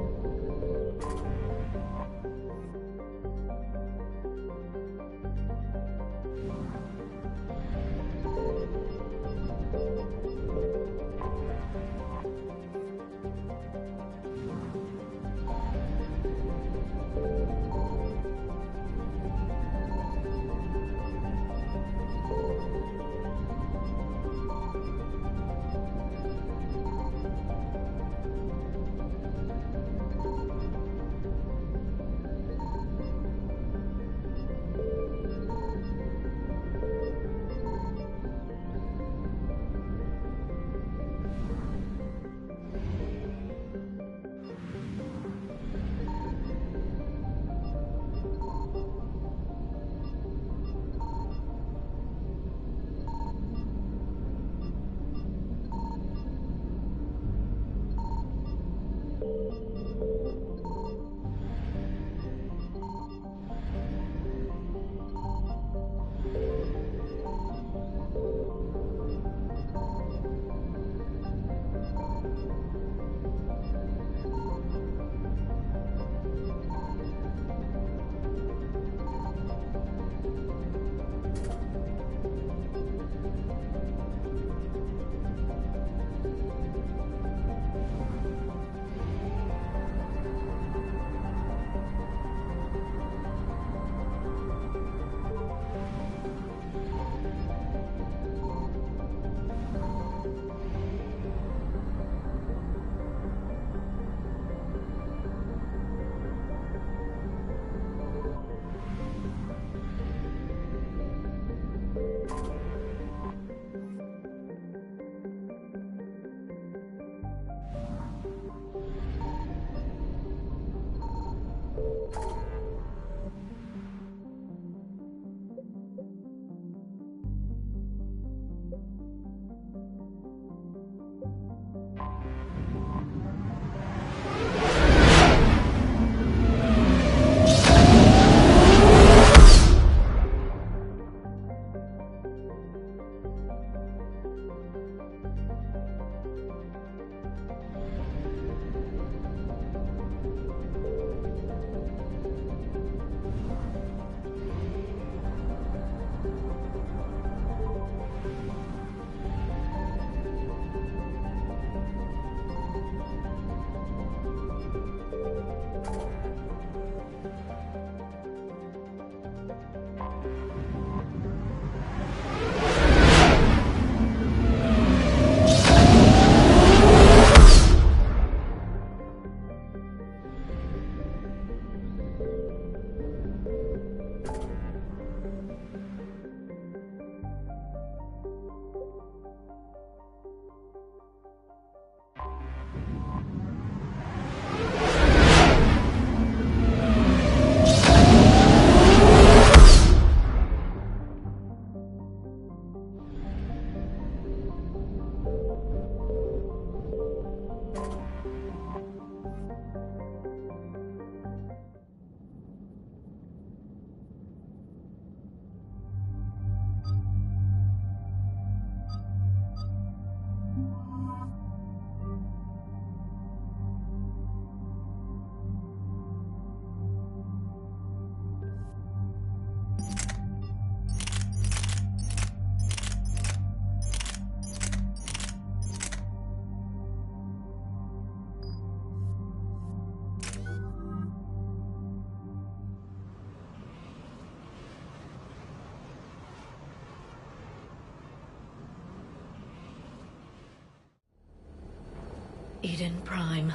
Eden Prime.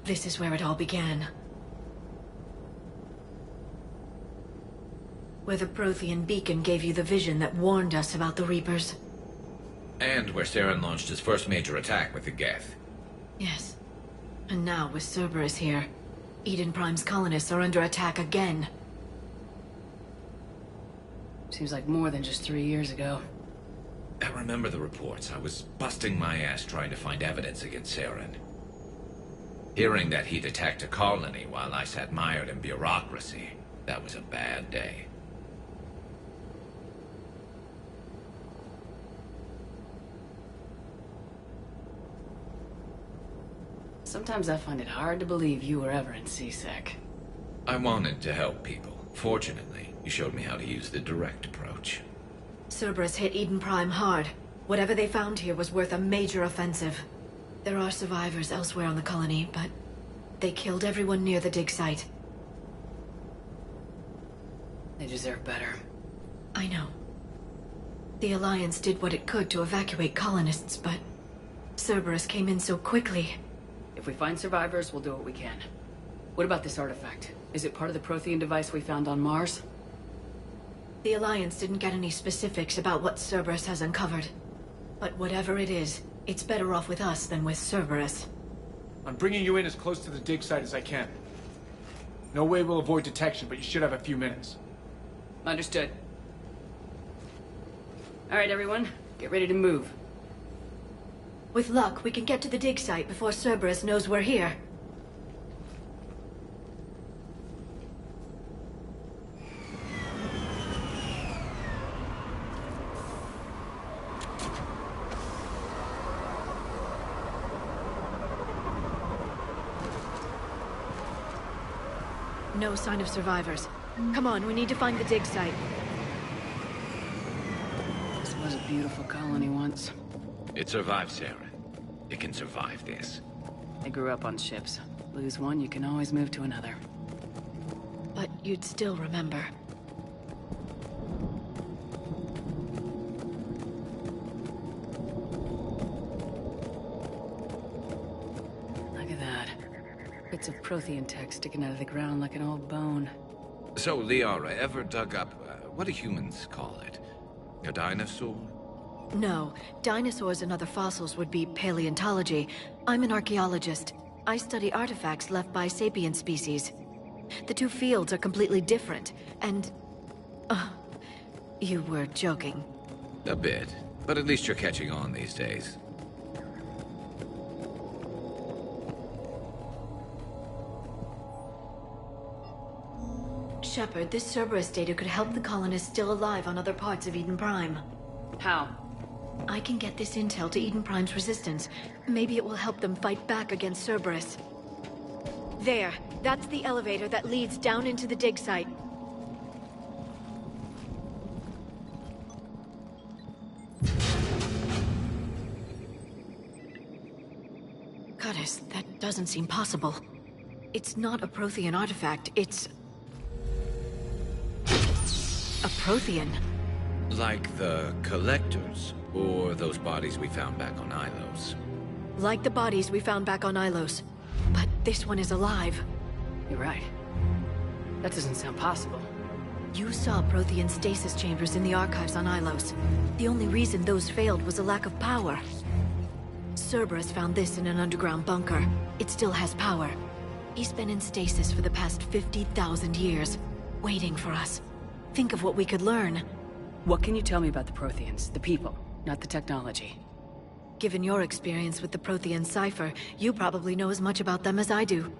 This is where it all began. Where the Prothean beacon gave you the vision that warned us about the Reapers. And where Saren launched his first major attack with the Geth. Yes. And now, with Cerberus here, Eden Prime's colonists are under attack again. Seems like more than just 3 years ago. I remember the reports. I was busting my ass trying to find evidence against Saren. Hearing that he'd attacked a colony while I sat mired in bureaucracy, that was a bad day. Sometimes I find it hard to believe you were ever in C-Sec. I wanted to help people. Fortunately, you showed me how to use the direct approach. Cerberus hit Eden Prime hard. Whatever they found here was worth a major offensive. There are survivors elsewhere on the colony, but they killed everyone near the dig site. They deserve better. I know. The Alliance did what it could to evacuate colonists, but Cerberus came in so quickly. If we find survivors, we'll do what we can. What about this artifact? Is it part of the Prothean device we found on Mars? The Alliance didn't get any specifics about what Cerberus has uncovered. But whatever it is, it's better off with us than with Cerberus. I'm bringing you in as close to the dig site as I can. No way we'll avoid detection, but you should have a few minutes. Understood. All right, everyone. Get ready to move. With luck, we can get to the dig site before Cerberus knows we're here. No sign of survivors. Come on, we need to find the dig site. This was a beautiful colony once. It survived Saren. It can survive this. I grew up on ships. Lose one, you can always move to another. But you'd still remember. Look at that. Bits of Prothean tech sticking out of the ground like an old bone. So, Liara, ever dug up, what do humans call it? A dinosaur? No, dinosaurs and other fossils would be paleontology. I'm an archaeologist. I study artifacts left by sapient species. The two fields are completely different, and... you were joking. A bit. But at least you're catching on these days. Shepard, this Cerberus data could help the colonists still alive on other parts of Eden Prime. How? I can get this intel to Eden Prime's resistance. Maybe it will help them fight back against Cerberus. There. That's the elevator that leads down into the dig site. Goddess, that doesn't seem possible. It's not a Prothean artifact, it's... a Prothean. Like the Collectors, or those bodies we found back on Ilos. Like the bodies we found back on Ilos. But this one is alive. You're right. That doesn't sound possible. You saw Prothean stasis chambers in the archives on Ilos. The only reason those failed was a lack of power. Cerberus found this in an underground bunker. It still has power. He's been in stasis for the past 50,000 years, waiting for us. Think of what we could learn. What can you tell me about the Protheans? The people, not the technology. Given your experience with the Prothean cipher, you probably know as much about them as I do.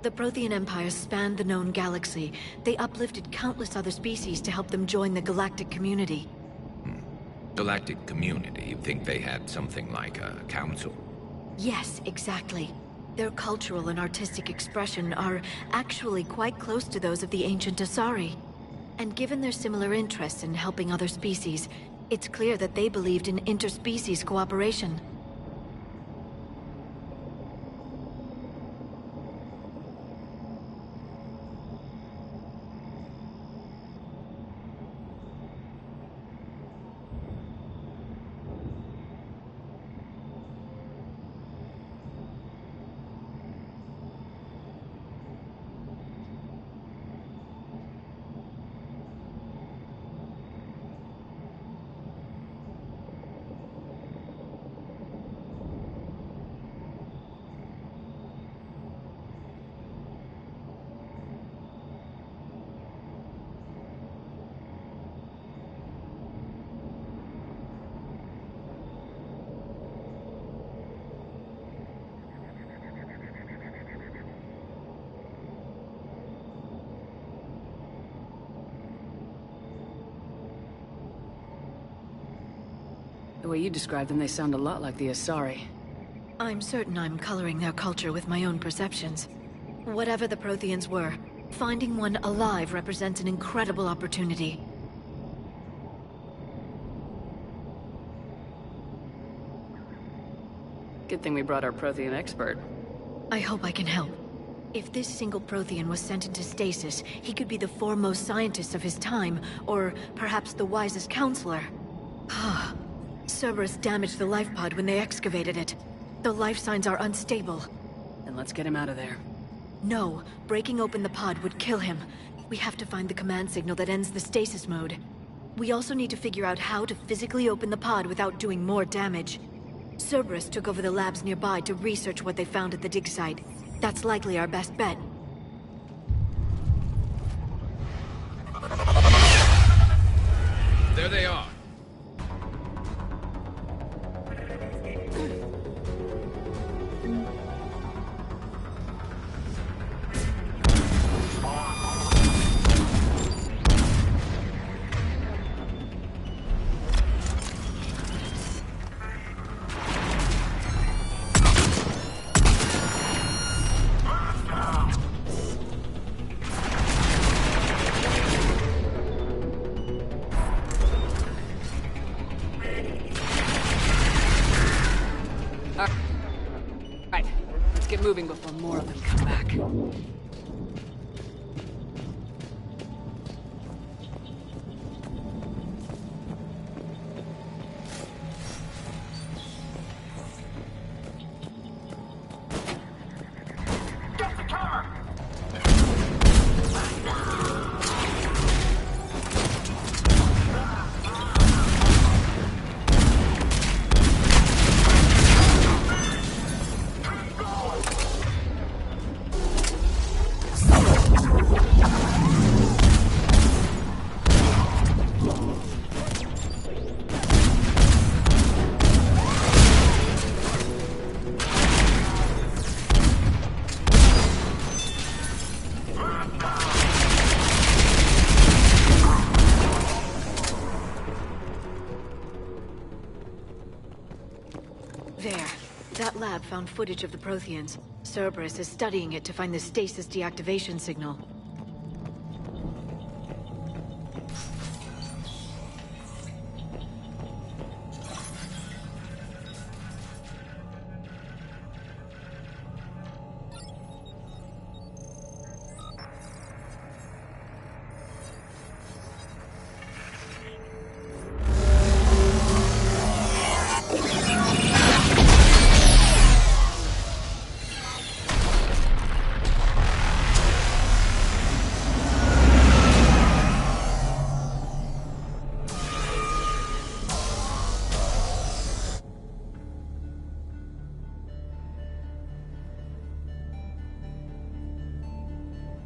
The Prothean Empire spanned the known galaxy. They uplifted countless other species to help them join the galactic community. Galactic community? You think they had something like a council? Yes, exactly. Their cultural and artistic expression are actually quite close to those of the ancient Asari. And given their similar interests in helping other species, it's clear that they believed in interspecies cooperation. The way you describe them, they sound a lot like the Asari. I'm certain I'm coloring their culture with my own perceptions. Whatever the Protheans were, finding one alive represents an incredible opportunity. Good thing we brought our Prothean expert. I hope I can help. If this single Prothean was sent into stasis, he could be the foremost scientist of his time, or perhaps the wisest counselor. Cerberus damaged the life pod when they excavated it. The life signs are unstable. Then let's get him out of there. No, breaking open the pod would kill him. We have to find the command signal that ends the stasis mode. We also need to figure out how to physically open the pod without doing more damage. Cerberus took over the labs nearby to research what they found at the dig site. That's likely our best bet. There they are. Moving before more of them come back. Found footage of the Protheans. Cerberus is studying it to find the stasis deactivation signal.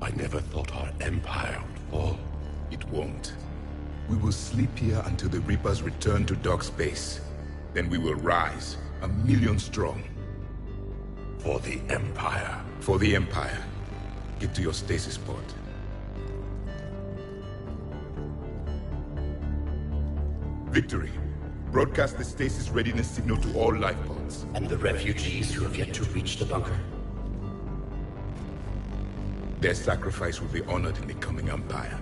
I never thought our empire would fall. It won't. We will sleep here until the Reapers return to dark space. Then we will rise, 1,000,000 strong. For the Empire. For the Empire. Get to your stasis pod. Victory. Broadcast the stasis readiness signal to all life pods. And the refugees who have yet to reach the bunker? Their sacrifice will be honored in the coming Empire.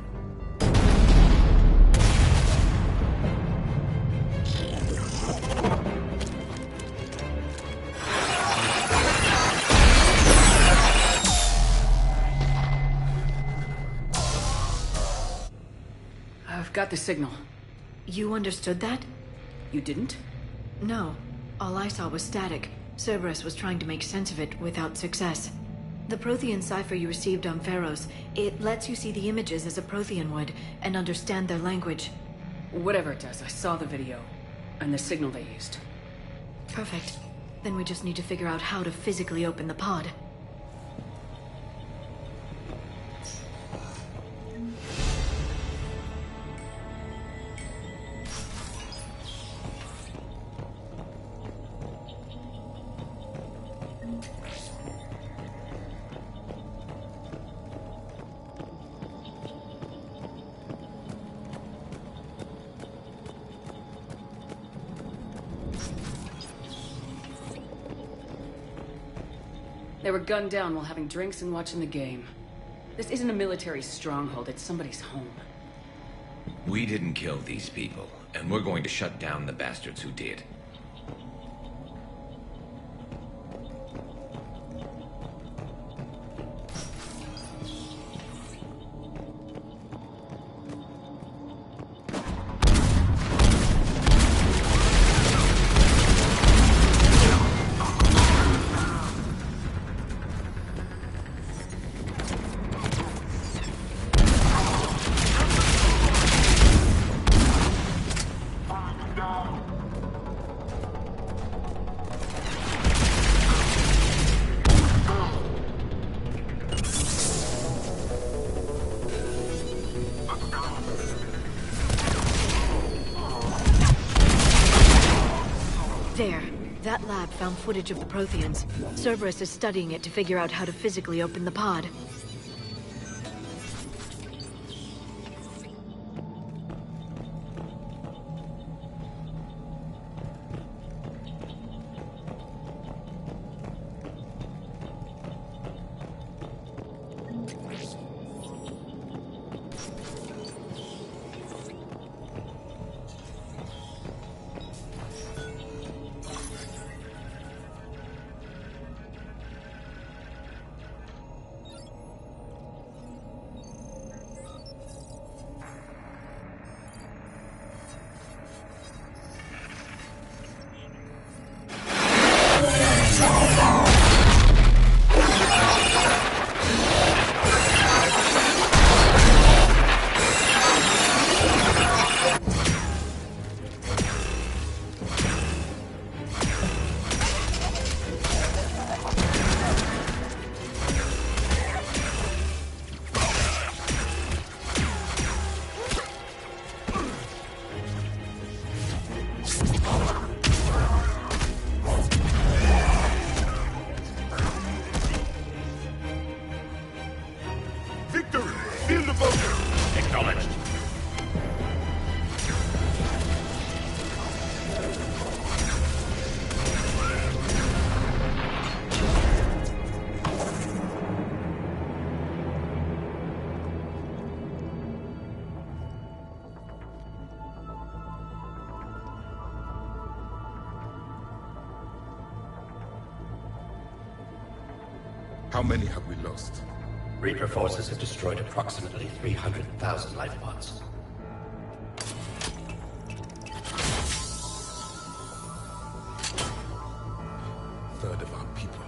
I've got the signal. You understood that? You didn't? No. All I saw was static. Cerberus was trying to make sense of it without success. The Prothean cipher you received on Pharos, it lets you see the images as a Prothean would, and understand their language. Whatever it does, I saw the video, and the signal they used. Perfect. Then we just need to figure out how to physically open the pod. They were gunned down while having drinks and watching the game. This isn't a military stronghold, it's somebody's home. We didn't kill these people, and we're going to shut down the bastards who did. There. That lab found footage of the Protheans. Cerberus is studying it to figure out how to physically open the pod. How many have we lost? Reaper forces have destroyed approximately 300,000 life pods. Third of our people.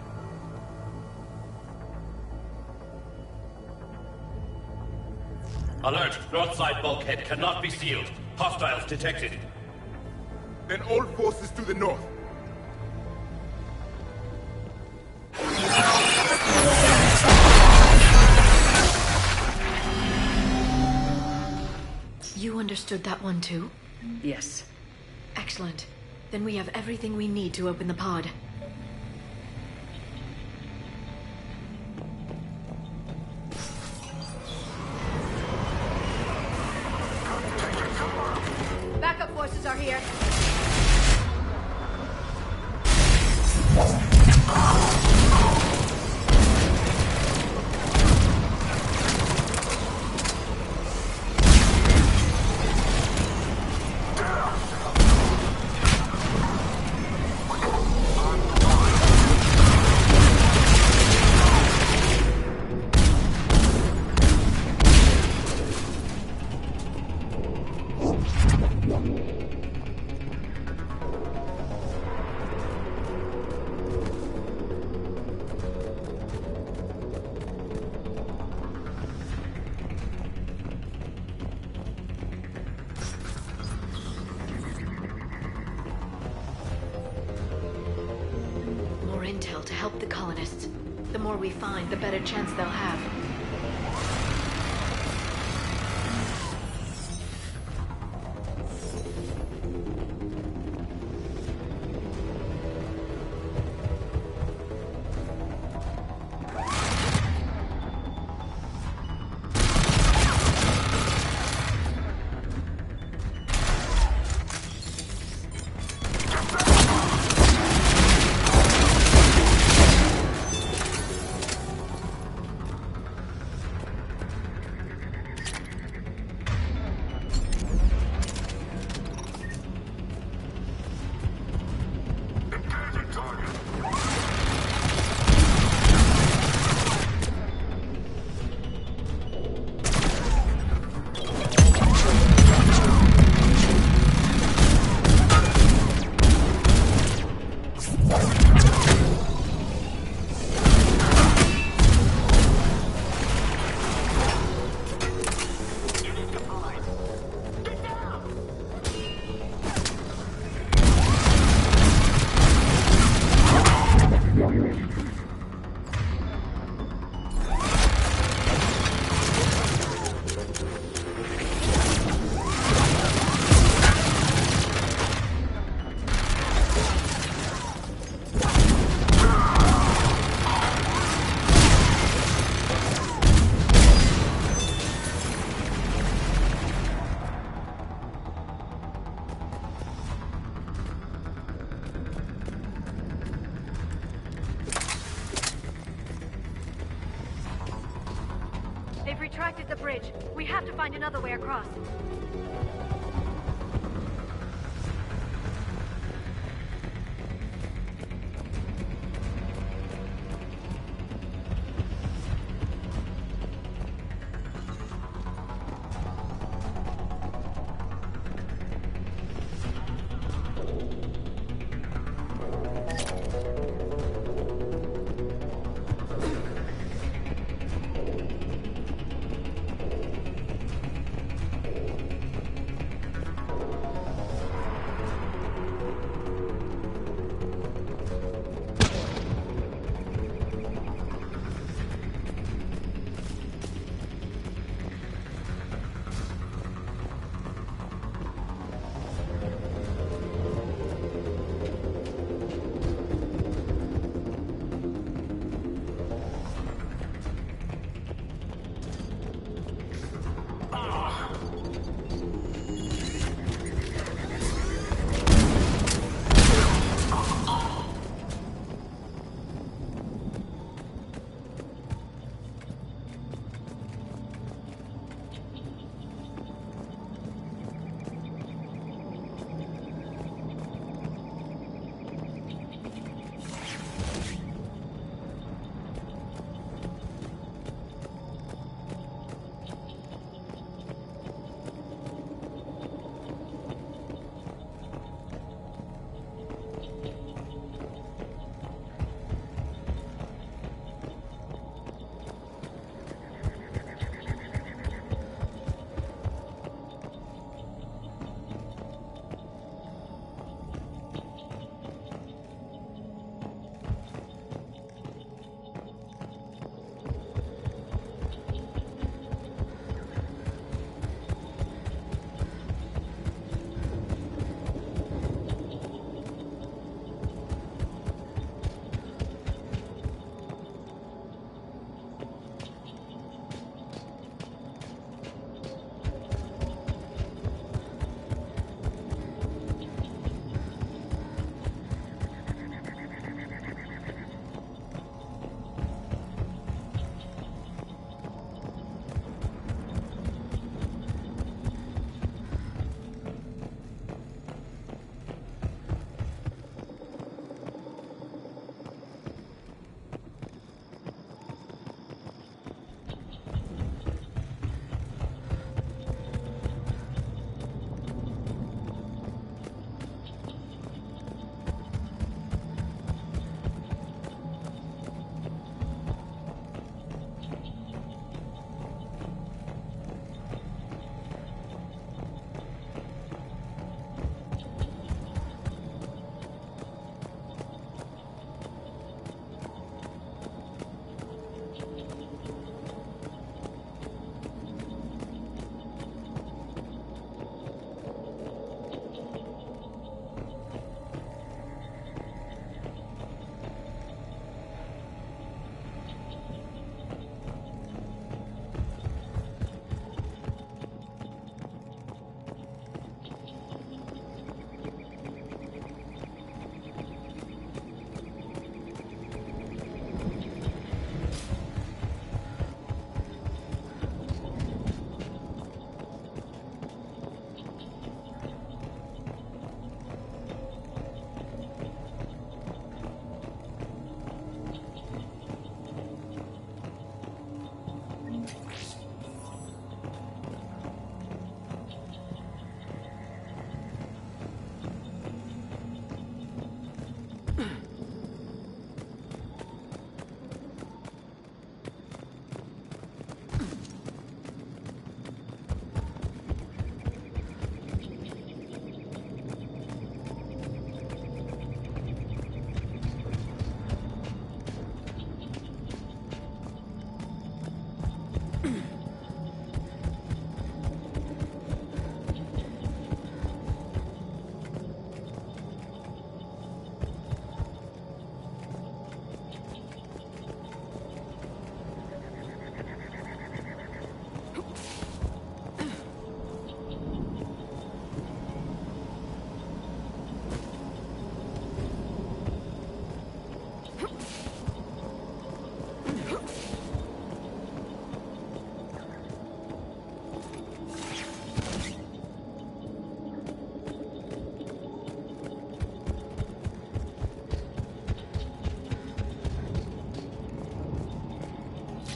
Alert! North side bulkhead cannot be sealed. Hostiles detected. Then all forces to the north. You understood that one too? Yes. Excellent. Then we have everything we need to open the pod. Backup forces are here. Intel to help the colonists. The more we find, the better chance they'll have. blockaded the bridge. We have to find another way across.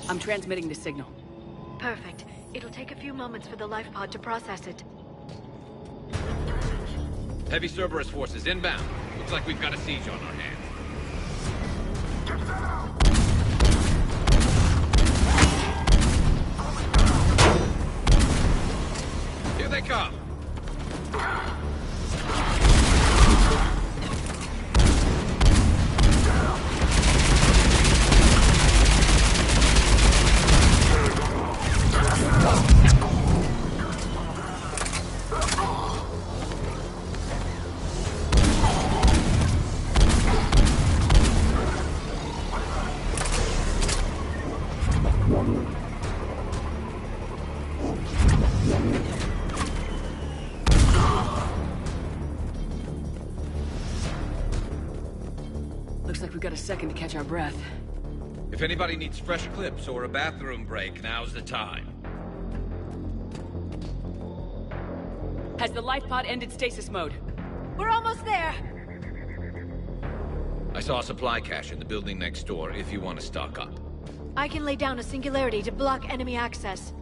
I'm transmitting the signal. Perfect. It'll take a few moments for the life pod to process it. Heavy Cerberus forces inbound. Looks like we've got a siege on our hands. Here they come! Looks like we've got a second to catch our breath. If anybody needs fresh clips or a bathroom break, now's the time. Has the life pod ended stasis mode? We're almost there! I saw a supply cache in the building next door if you want to stock up. I can lay down a singularity to block enemy access.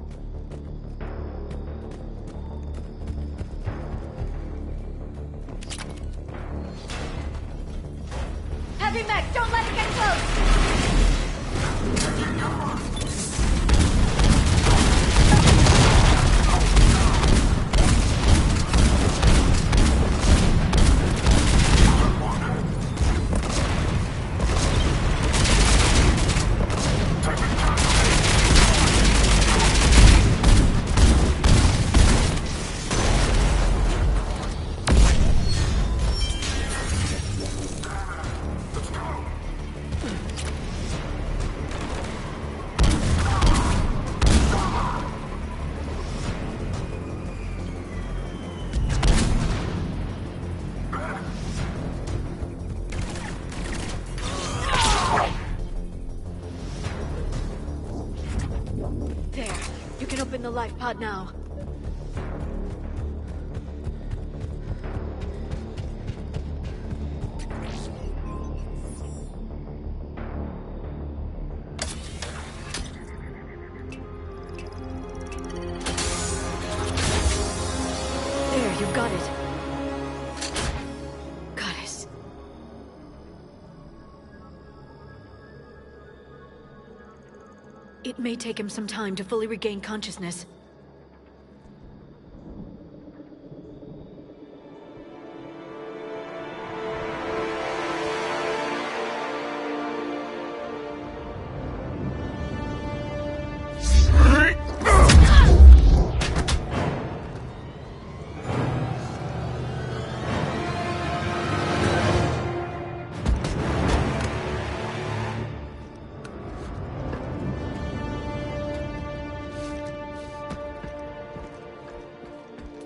Heavy mech, don't let it get close! Open the life pod now. There, you've got it. Goddess. It may take him some time to fully regain consciousness.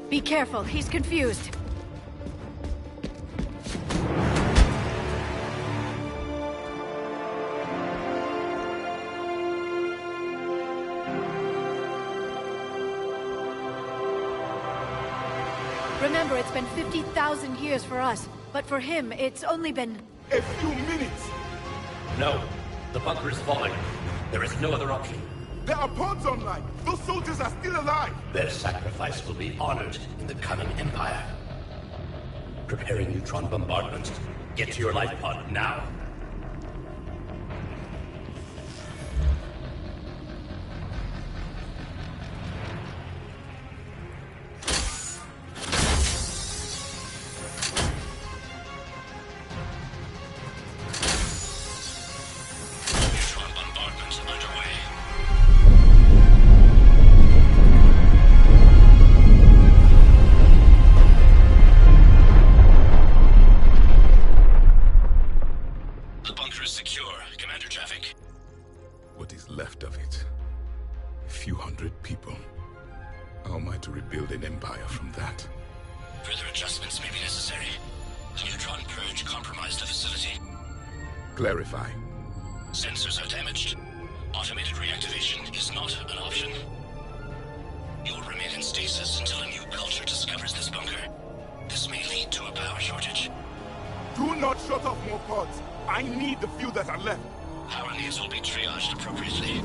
Be careful, he's confused. Remember, it's been 50,000 years for us, but for him, it's only been... a few minutes! No, the bunker is falling. There is no other option. There are pods online! Those soldiers are still alive! Their sacrifice will be honored in the coming Empire. Preparing neutron bombardment. Get to your life pod now. Left of it. A few hundred people. How am I to rebuild an empire from that? Further adjustments may be necessary. The neutron purge compromised the facility. Clarify. Sensors are damaged. Automated reactivation is not an option. You'll remain in stasis until a new culture discovers this bunker. This may lead to a power shortage. Do not shut off more pods. I need the few that are left. Power needs will be triaged appropriately.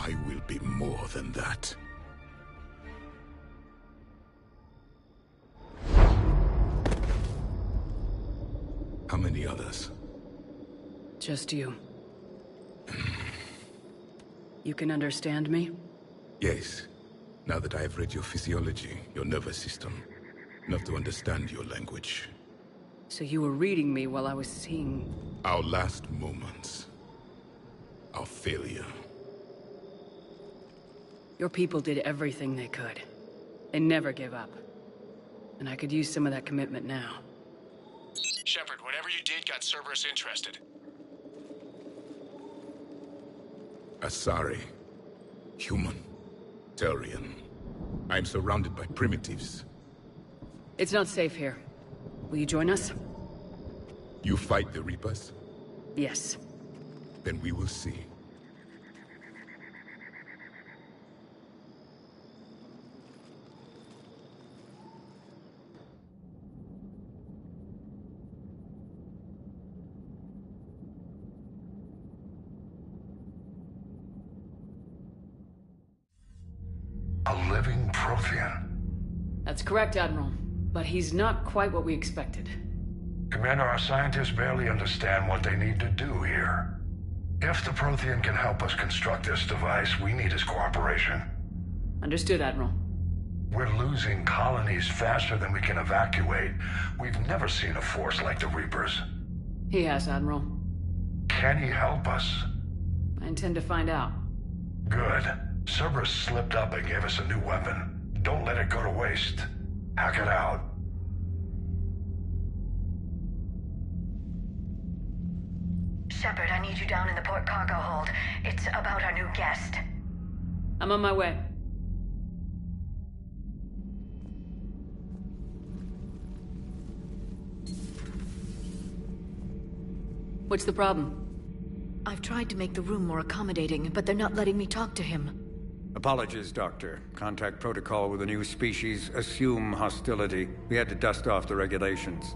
I will be more than that. How many others? Just you. You can understand me? Yes. Now that I have read your physiology, your nervous system, enough to understand your language. So you were reading me while I was seeing... Our last moments. Our failure. Your people did everything they could. They never gave up. And I could use some of that commitment now. Shepard, whatever you did got Cerberus interested. Asari. Human. Turian. I'm surrounded by primitives. It's not safe here. Will you join us? You fight the Reapers? Yes. Then we will see. A living Prothean. That's correct, Admiral. But he's not quite what we expected. Commander, our scientists barely understand what they need to do here. If the Prothean can help us construct this device, we need his cooperation. Understood, Admiral. We're losing colonies faster than we can evacuate. We've never seen a force like the Reapers. He has, Admiral. Can he help us? I intend to find out. Good. Cerberus slipped up and gave us a new weapon. Don't let it go to waste. Hack it out. Shepard, I need you down in the port cargo hold. It's about our new guest. I'm on my way. What's the problem? I've tried to make the room more accommodating, but they're not letting me talk to him. Apologies, Doctor. Contact protocol with a new species. Assume hostility. We had to dust off the regulations.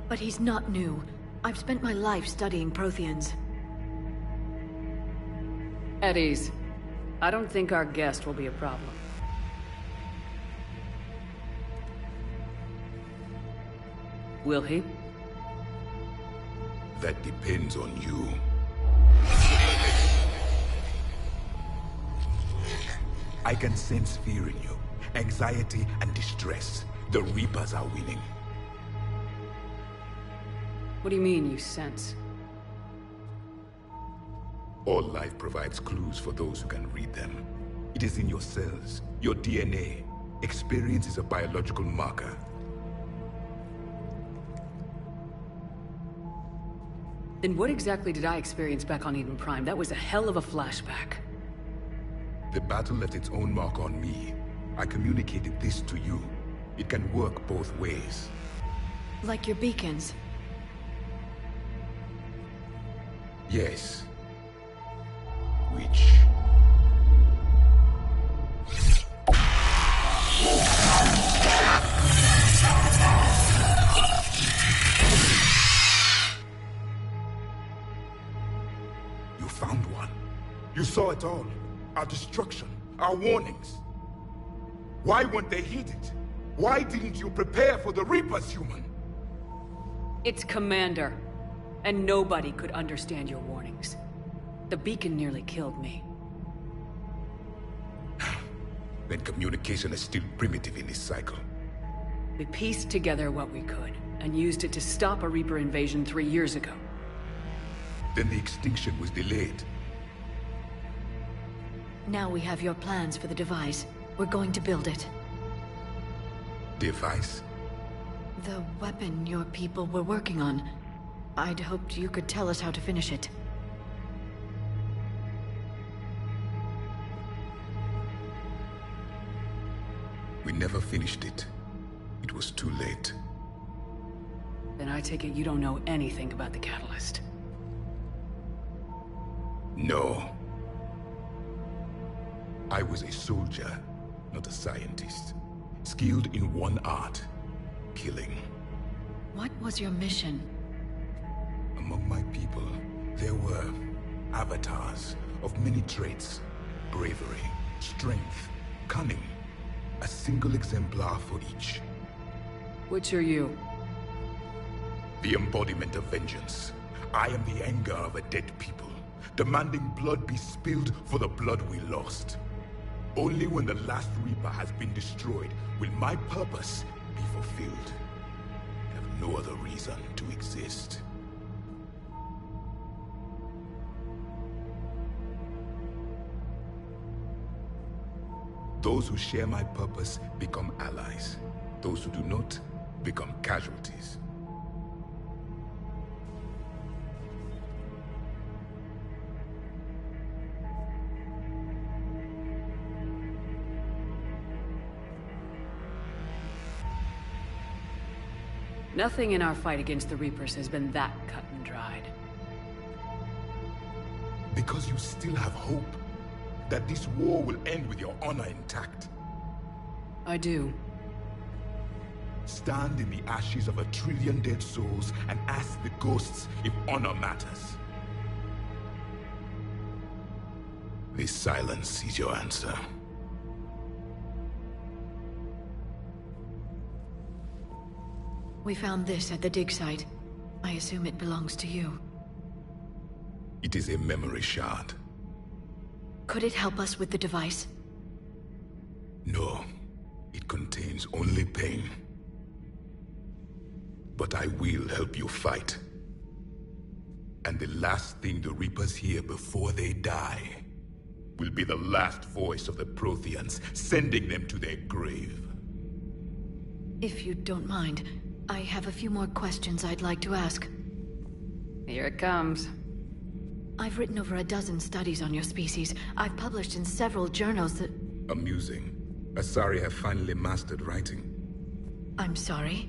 But he's not new. I've spent my life studying Protheans. At ease. I don't think our guest will be a problem. Will he? That depends on you. I can sense fear in you. Anxiety and distress. The Reapers are winning. What do you mean, you sense? All life provides clues for those who can read them. It is in your cells, your DNA. Experience is a biological marker. Then what exactly did I experience back on Eden Prime? That was a hell of a flashback. The battle left its own mark on me. I communicated this to you. It can work both ways. Like your beacons? Yes. Which... You found one. You saw it all. Our destruction, our warnings. Why weren't they heeded? Why didn't you prepare for the Reapers, human? It's Commander. And nobody could understand your warnings. The beacon nearly killed me. Then communication is still primitive in this cycle. We pieced together what we could, and used it to stop a Reaper invasion 3 years ago. Then the extinction was delayed. Now we have your plans for the device. We're going to build it. Device? The weapon your people were working on. I'd hoped you could tell us how to finish it. We never finished it. It was too late. Then I take it you don't know anything about the catalyst. No. I was a soldier, not a scientist. Skilled in one art, killing. What was your mission? Among my people, there were avatars of many traits. Bravery, strength, cunning. A single exemplar for each. Which are you? The embodiment of vengeance. I am the anger of a dead people, demanding blood be spilled for the blood we lost. Only when the last Reaper has been destroyed will my purpose be fulfilled. I have no other reason to exist. Those who share my purpose become allies. Those who do not become casualties. Nothing in our fight against the Reapers has been that cut and dried. Because you still have hope that this war will end with your honor intact. I do. Stand in the ashes of 1 trillion dead souls and ask the ghosts if honor matters. This silence is your answer. We found this at the dig site. I assume it belongs to you. It is a memory shard. Could it help us with the device? No. It contains only pain. But I will help you fight. And the last thing the Reapers hear before they die will be the last voice of the Protheans, sending them to their grave. If you don't mind, I have a few more questions I'd like to ask. Here it comes. I've written over a dozen studies on your species. I've published in several journals that... Amusing. Asari have finally mastered writing. I'm sorry?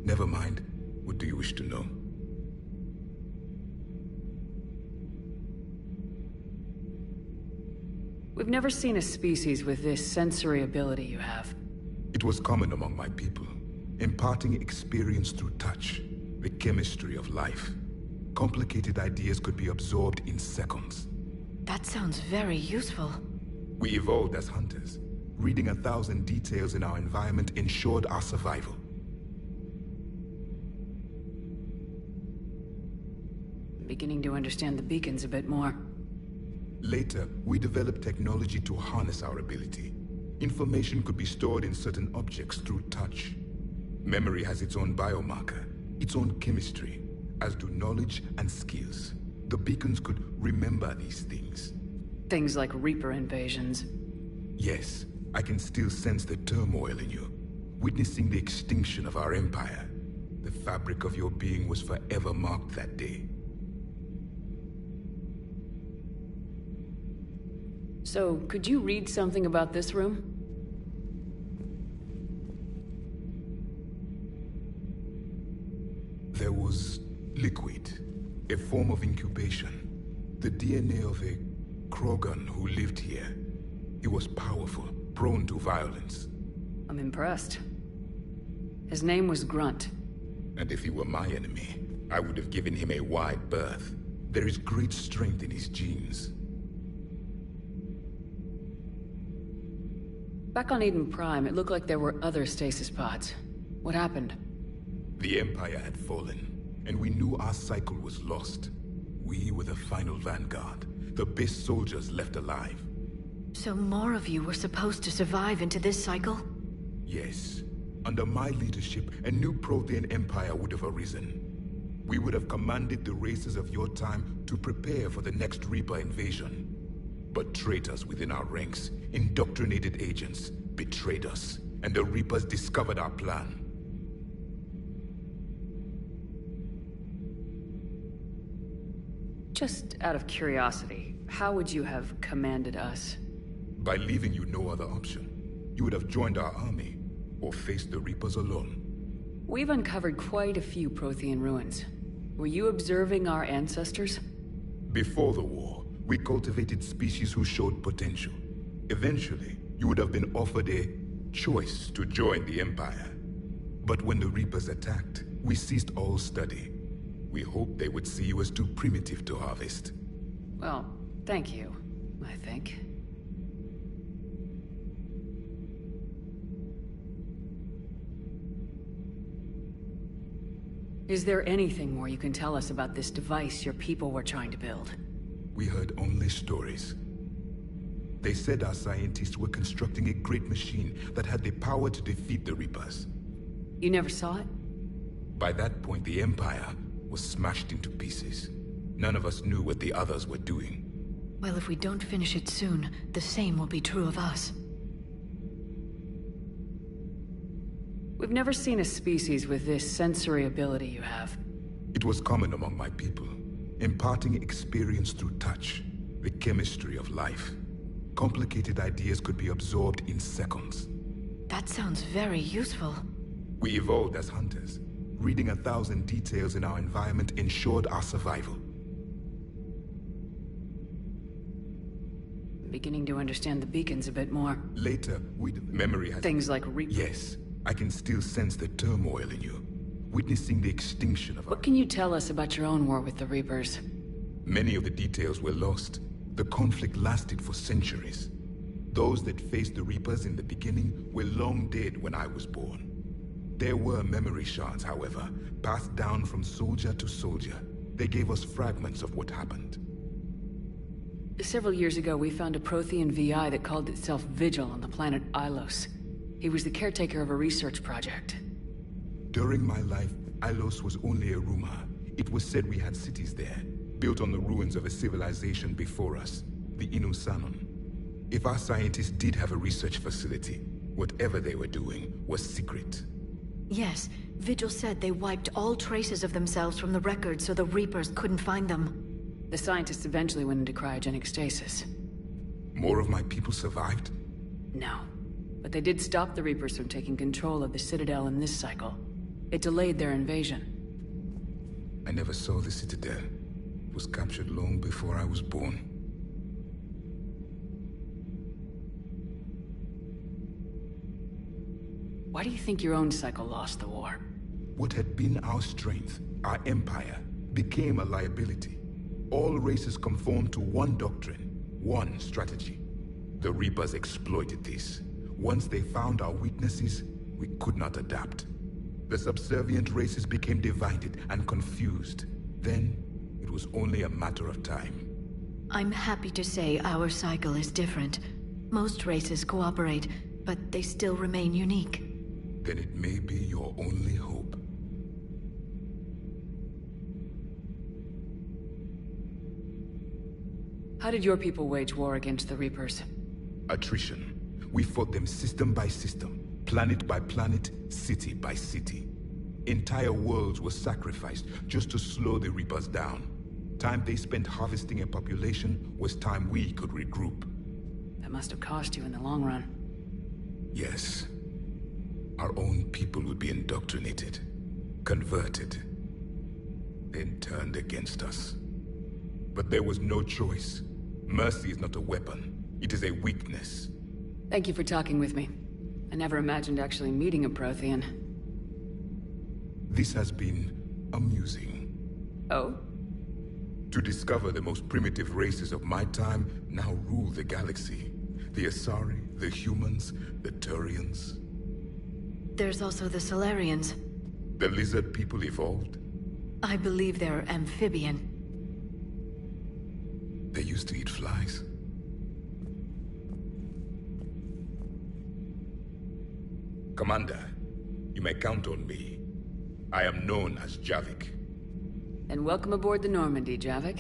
Never mind. What do you wish to know? We've never seen a species with this sensory ability you have. It was common among my people, imparting experience through touch, the chemistry of life. Complicated ideas could be absorbed in seconds. That sounds very useful. We evolved as hunters. Reading 1,000 details in our environment ensured our survival. I'm beginning to understand the beacons a bit more. Later, we developed technology to harness our ability. Information could be stored in certain objects through touch. Memory has its own biomarker, its own chemistry, as do knowledge and skills. The beacons could remember these things. Things like Reaper invasions. Yes, I can still sense the turmoil in you, witnessing the extinction of our empire. The fabric of your being was forever marked that day. So, could you read something about this room? There was liquid, a form of incubation. The DNA of a Krogan who lived here. He was powerful, prone to violence. I'm impressed. His name was Grunt. And if he were my enemy, I would have given him a wide berth. There is great strength in his genes. Back on Eden Prime, it looked like there were other stasis pods. What happened? The Empire had fallen, and we knew our cycle was lost. We were the final vanguard, the best soldiers left alive. So more of you were supposed to survive into this cycle? Yes. Under my leadership, a new Prothean empire would have arisen. We would have commanded the races of your time to prepare for the next Reaper invasion. But traitors within our ranks, indoctrinated agents, betrayed us, and the Reapers discovered our plan. Just out of curiosity, how would you have commanded us? By leaving you no other option. You would have joined our army, or faced the Reapers alone. We've uncovered quite a few Prothean ruins. Were you observing our ancestors? Before the war, we cultivated species who showed potential. Eventually, you would have been offered a choice to join the Empire. But when the Reapers attacked, we ceased all study. We hoped they would see you as too primitive to harvest. Well, thank you, I think. Is there anything more you can tell us about this device your people were trying to build? We heard only stories. They said our scientists were constructing a great machine that had the power to defeat the Reapers. You never saw it? By that point, the Empire was smashed into pieces. None of us knew what the others were doing. Well, if we don't finish it soon, the same will be true of us. We've never seen a species with this sensory ability you have. It was common among my people, imparting experience through touch, the chemistry of life. Complicated ideas could be absorbed in seconds. That sounds very useful. We evolved as hunters. Reading 1,000 details in our environment ensured our survival. I'm beginning to understand the beacons a bit more. Later, memory has... Things like Reapers. Yes. I can still sense the turmoil in you, witnessing the extinction of... What can you tell us about your own war with the Reapers? Many of the details were lost. The conflict lasted for centuries. Those that faced the Reapers in the beginning were long dead when I was born. There were memory shards, however, passed down from soldier to soldier. They gave us fragments of what happened. Several years ago, we found a Prothean VI that called itself Vigil on the planet Ilos. He was the caretaker of a research project. During my life, Ilos was only a rumor. It was said we had cities there, built on the ruins of a civilization before us, the Inusanon. If our scientists did have a research facility, whatever they were doing was secret. Yes, Vigil said they wiped all traces of themselves from the records so the Reapers couldn't find them. The scientists eventually went into cryogenic stasis. More of my people survived? No. But they did stop the Reapers from taking control of the Citadel in this cycle. It delayed their invasion. I never saw the Citadel. It was captured long before I was born. Why do you think your own cycle lost the war? What had been our strength, our empire, became a liability. All races conformed to one doctrine, one strategy. The Reapers exploited this. Once they found our weaknesses, we could not adapt. The subservient races became divided and confused. Then, it was only a matter of time. I'm happy to say our cycle is different. Most races cooperate, but they still remain unique. Then it may be your only hope. How did your people wage war against the Reapers? Attrition. We fought them system by system, planet by planet, city by city. Entire worlds were sacrificed just to slow the Reapers down. Time they spent harvesting a population was time we could regroup. That must have cost you in the long run. Yes. Our own people would be indoctrinated, converted, then turned against us. But there was no choice. Mercy is not a weapon. It is a weakness. Thank you for talking with me. I never imagined actually meeting a Prothean. This has been amusing. Oh? To discover the most primitive races of my time now rule the galaxy. The Asari, the humans, the Turians. There's also the Solarians. The lizard people evolved? I believe they're amphibian. They used to eat flies. Commander, you may count on me. I am known as Javik. And welcome aboard the Normandy, Javik.